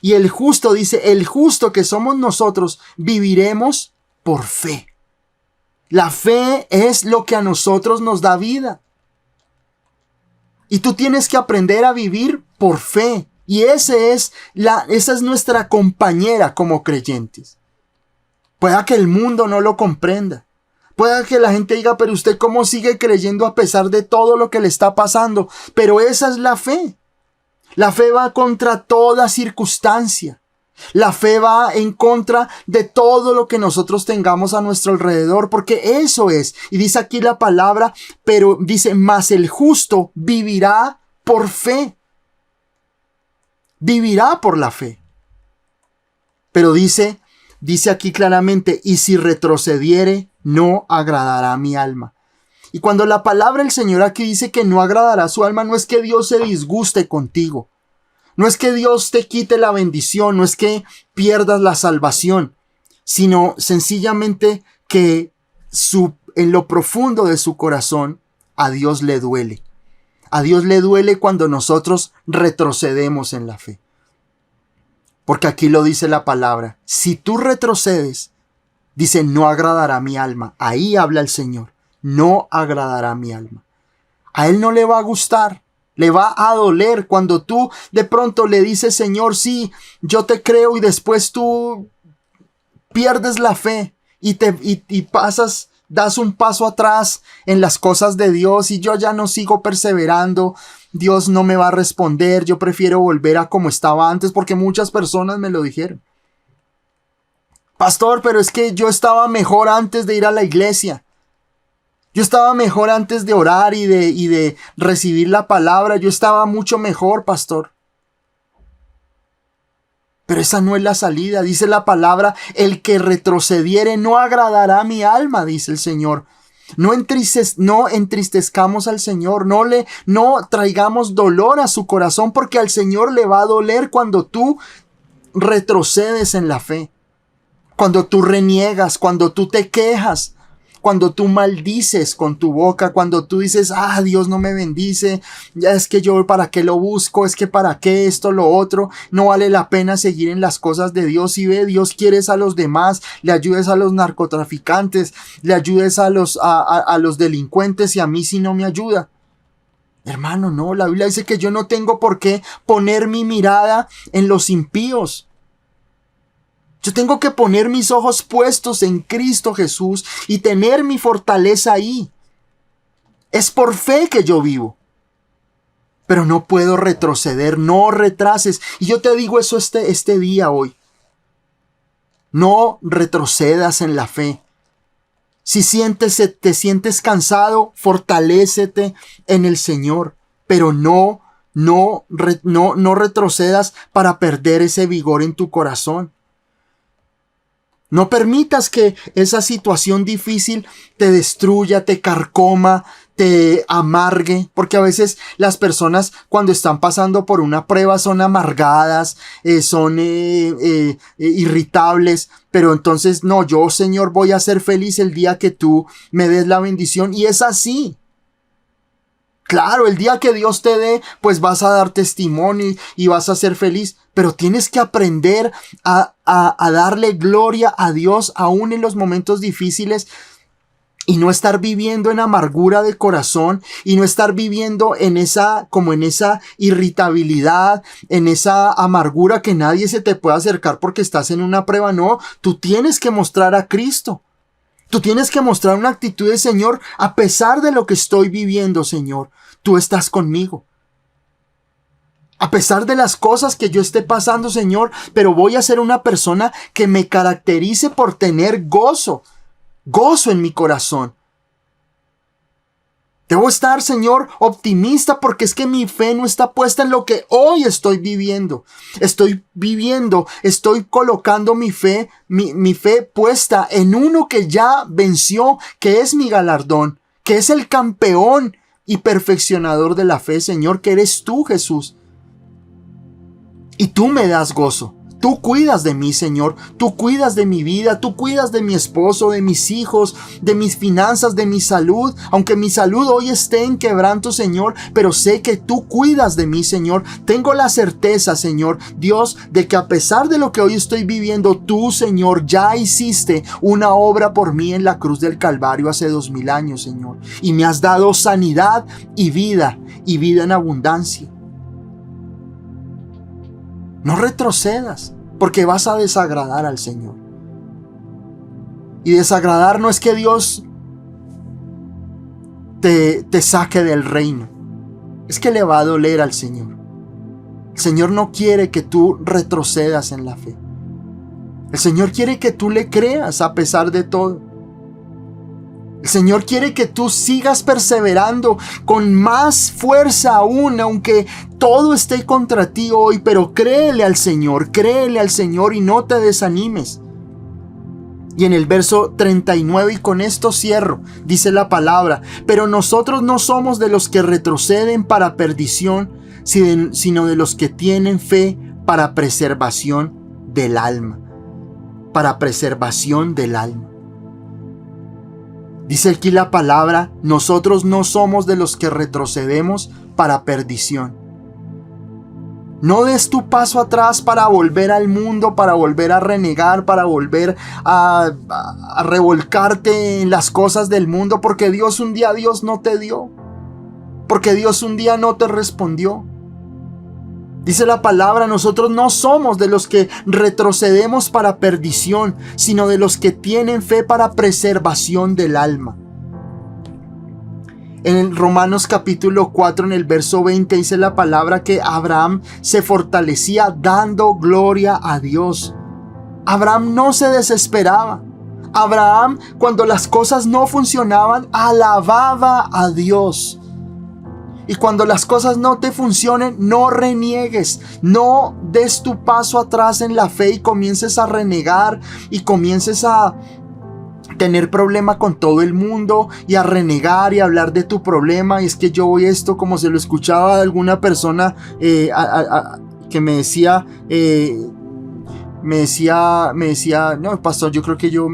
Speaker 1: Y el justo, dice, el justo que somos nosotros, viviremos por fe. La fe es lo que a nosotros nos da vida. Y tú tienes que aprender a vivir por fe, Y esa es nuestra compañera como creyentes. Pueda que el mundo no lo comprenda. Pueda que la gente diga, pero usted cómo sigue creyendo a pesar de todo lo que le está pasando. Pero esa es la fe. La fe va contra toda circunstancia. La fe va en contra de todo lo que nosotros tengamos a nuestro alrededor, porque eso es. Y dice aquí la palabra, pero dice, mas el justo vivirá por fe. Vivirá por la fe. Pero dice aquí claramente, y si retrocediere, no agradará a mi alma. Y cuando la palabra del Señor aquí dice que no agradará a su alma, no es que Dios se disguste contigo. No es que Dios te quite la bendición, no es que pierdas la salvación, sino sencillamente que en lo profundo de su corazón a Dios le duele. A Dios le duele cuando nosotros retrocedemos en la fe. Porque aquí lo dice la palabra. Si tú retrocedes, dice, no agradará mi alma. Ahí habla el Señor. No agradará mi alma. A Él no le va a gustar. Le va a doler cuando tú de pronto le dices, Señor, sí, yo te creo, y después tú pierdes la fe y das un paso atrás en las cosas de Dios, y yo ya no sigo perseverando. Dios no me va a responder, yo prefiero volver a como estaba antes, porque muchas personas me lo dijeron. Pastor, pero es que yo estaba mejor antes de ir a la iglesia. Yo estaba mejor antes de orar y de recibir la palabra. Yo estaba mucho mejor, pastor. Pero esa no es la salida. Dice la palabra, el que retrocediere no agradará a mi alma, dice el Señor. No entristezcamos al Señor, no traigamos dolor a su corazón, porque al Señor le va a doler cuando tú retrocedes en la fe, cuando tú reniegas, cuando tú te quejas, cuando tú maldices con tu boca, cuando tú dices, Dios no me bendice, ya es que yo para qué lo busco, es que para qué esto, lo otro, no vale la pena seguir en las cosas de Dios. Y ve, Dios quieres a los demás, le ayudes a los narcotraficantes, le ayudes a los delincuentes, y a mí si no me ayuda. Hermano, no, la Biblia dice que yo no tengo por qué poner mi mirada en los impíos. Yo tengo que poner mis ojos puestos en Cristo Jesús y tener mi fortaleza ahí. Es por fe que yo vivo. Pero no puedo retroceder, no retrases. Y yo te digo eso este día hoy. No retrocedas en la fe. Si te sientes cansado, fortalécete en el Señor. Pero no retrocedas para perder ese vigor en tu corazón. No permitas que esa situación difícil te destruya, te carcoma, te amargue, porque a veces las personas cuando están pasando por una prueba son amargadas, son irritables, pero entonces no, yo, Señor, voy a ser feliz el día que tú me des la bendición, y es así. Claro, el día que Dios te dé, pues vas a dar testimonio y vas a ser feliz, pero tienes que aprender a darle gloria a Dios aún en los momentos difíciles, y no estar viviendo en amargura de corazón, y no estar viviendo en esa irritabilidad, en esa amargura que nadie se te puede acercar porque estás en una prueba. No, tú tienes que mostrar a Cristo. Tú tienes que mostrar una actitud de, Señor, a pesar de lo que estoy viviendo, Señor, tú estás conmigo. A pesar de las cosas que yo esté pasando, Señor, pero voy a ser una persona que me caracterice por tener gozo en mi corazón. Debo estar, Señor, optimista, porque es que mi fe no está puesta en lo que hoy estoy viviendo. Estoy colocando mi fe puesta en uno que ya venció, que es mi galardón, que es el campeón y perfeccionador de la fe, Señor, que eres tú, Jesús. Y tú me das gozo. Tú cuidas de mí, Señor. Tú cuidas de mi vida. Tú cuidas de mi esposo, de mis hijos, de mis finanzas, de mi salud. Aunque mi salud hoy esté en quebranto, Señor, pero sé que tú cuidas de mí, Señor. Tengo la certeza, Señor, Dios, de que a pesar de lo que hoy estoy viviendo, tú, Señor, ya hiciste una obra por mí en la cruz del Calvario hace 2000 años, Señor. Y me has dado sanidad y vida en abundancia. No retrocedas, porque vas a desagradar al Señor. Y desagradar no es que Dios te saque del reino, es que le va a doler al Señor. El Señor no quiere que tú retrocedas en la fe. El Señor quiere que tú le creas a pesar de todo. El Señor quiere que tú sigas perseverando con más fuerza aún, aunque todo esté contra ti hoy, pero créele al Señor y no te desanimes. Y en el verso 39, y con esto cierro, dice la palabra: pero nosotros no somos de los que retroceden para perdición, sino de los que tienen fe para preservación del alma. Para preservación del alma. Dice aquí la palabra: nosotros no somos de los que retrocedemos para perdición. No des tu paso atrás para volver al mundo, para volver a renegar, para volver a revolcarte en las cosas del mundo, porque Dios no te dio, porque Dios un día no te respondió. Dice la palabra: nosotros no somos de los que retrocedemos para perdición, sino de los que tienen fe para preservación del alma. En Romanos capítulo 4, en el verso 20, dice la palabra que Abraham se fortalecía dando gloria a Dios. Abraham no se desesperaba. Abraham, cuando las cosas no funcionaban, alababa a Dios. Y cuando las cosas no te funcionen, no reniegues, no des tu paso atrás en la fe y comiences a renegar y comiences a tener problema con todo el mundo y a renegar y a hablar de tu problema. Y es que yo voy esto, como se lo escuchaba de alguna persona que me decía, no, pastor, yo creo que yo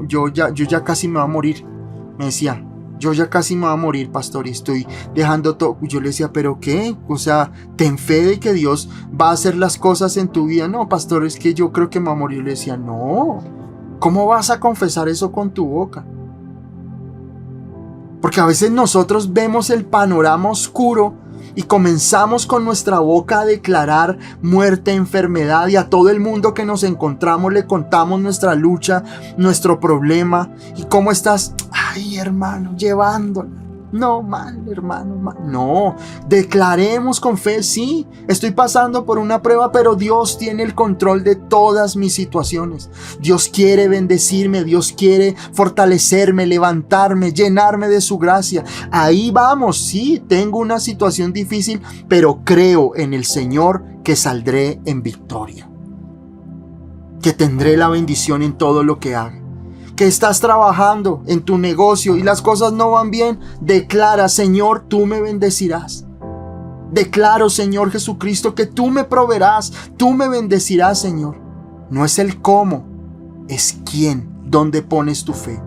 Speaker 1: ya casi me voy a morir. Me decía: yo ya casi me voy a morir, pastor, y estoy dejando todo. Yo le decía: ¿pero qué? O sea, ten fe de que Dios va a hacer las cosas en tu vida. No, pastor, es que yo creo que me voy a morir. Le decía: no, ¿cómo vas a confesar eso con tu boca? Porque a veces nosotros vemos el panorama oscuro y comenzamos con nuestra boca a declarar muerte, enfermedad, y a todo el mundo que nos encontramos le contamos nuestra lucha, nuestro problema. ¿Y cómo estás? Ay, hermano, llevándola. No, mal, hermano, mal. No, declaremos con fe: sí, estoy pasando por una prueba, pero Dios tiene el control de todas mis situaciones. Dios quiere bendecirme, Dios quiere fortalecerme, levantarme, llenarme de su gracia. Ahí vamos, sí, tengo una situación difícil, pero creo en el Señor que saldré en victoria, que tendré la bendición en todo lo que haga. Que estás trabajando en tu negocio y las cosas no van bien, declara: Señor, tú me bendecirás. Declaro, Señor Jesucristo, que tú me proveerás, tú me bendecirás, Señor. No es el cómo, es quién, dónde pones tu fe.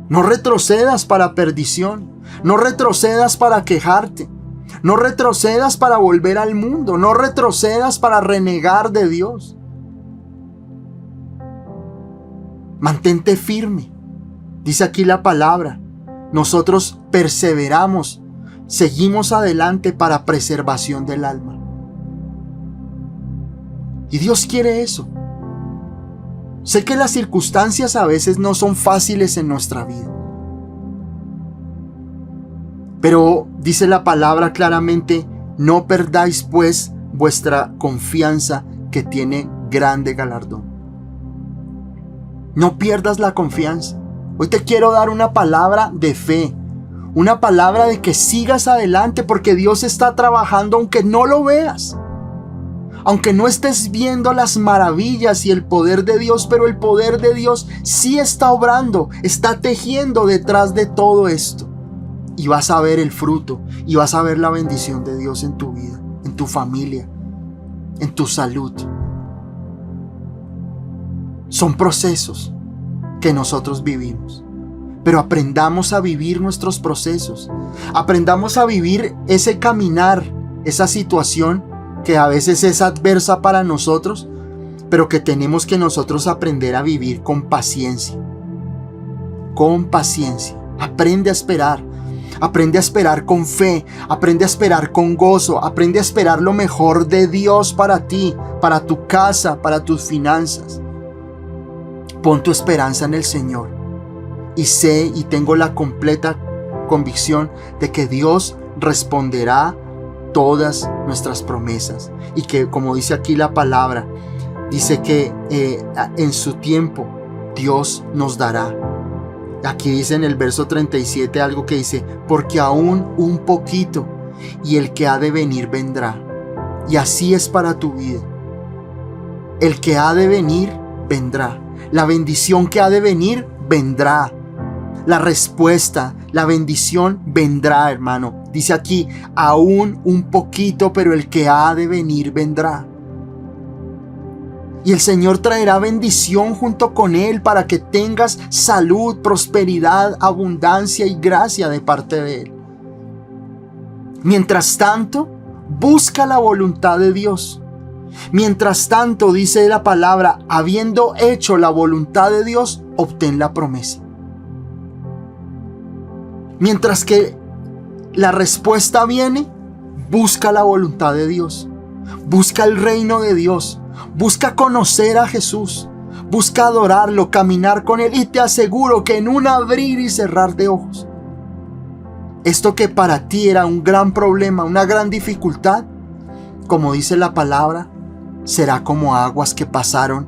Speaker 1: No retrocedas para perdición, no retrocedas para quejarte, no retrocedas para volver al mundo, no retrocedas para renegar de Dios. Mantente firme. Dice aquí la palabra: nosotros perseveramos, seguimos adelante para preservación del alma. Y Dios quiere eso. Sé que las circunstancias a veces no son fáciles en nuestra vida, pero dice la palabra claramente: no perdáis pues vuestra confianza, que tiene grande galardón. No pierdas la confianza. Hoy te quiero dar una palabra de fe, una palabra de que sigas adelante, porque Dios está trabajando aunque no lo veas, aunque no estés viendo las maravillas y el poder de Dios, pero el poder de Dios sí está obrando, está tejiendo detrás de todo esto, y vas a ver el fruto y vas a ver la bendición de Dios en tu vida, en tu familia, en tu salud. Son procesos que nosotros vivimos, pero aprendamos a vivir nuestros procesos, aprendamos a vivir ese caminar, esa situación que a veces es adversa para nosotros, pero que tenemos que nosotros aprender a vivir con paciencia. Con paciencia. Aprende a esperar. Aprende a esperar con fe, aprende a esperar con gozo, aprende a esperar lo mejor de Dios para ti, para tu casa, para tus finanzas. Pon tu esperanza en el Señor y sé y tengo la completa convicción de que Dios responderá todas nuestras promesas y que, como dice aquí la palabra, dice que en su tiempo Dios nos dará. Aquí dice en el verso 37 algo que dice: porque aún un poquito y el que ha de venir vendrá. Y así es para tu vida. El que ha de venir vendrá. La bendición que ha de venir vendrá. La respuesta, la bendición vendrá, hermano. Dice aquí: aún un poquito, pero el que ha de venir vendrá. Y el Señor traerá bendición junto con Él para que tengas salud, prosperidad, abundancia y gracia de parte de Él. Mientras tanto, busca la voluntad de Dios. Mientras tanto, dice la palabra, habiendo hecho la voluntad de Dios, obtén la promesa. Mientras que la respuesta viene, busca la voluntad de Dios. Busca el reino de Dios. Busca conocer a Jesús. Busca adorarlo, caminar con Él. Y te aseguro que en un abrir y cerrar de ojos, esto que para ti era un gran problema, una gran dificultad, como dice la palabra, será como aguas que pasaron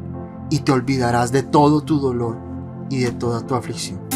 Speaker 1: y te olvidarás de todo tu dolor y de toda tu aflicción.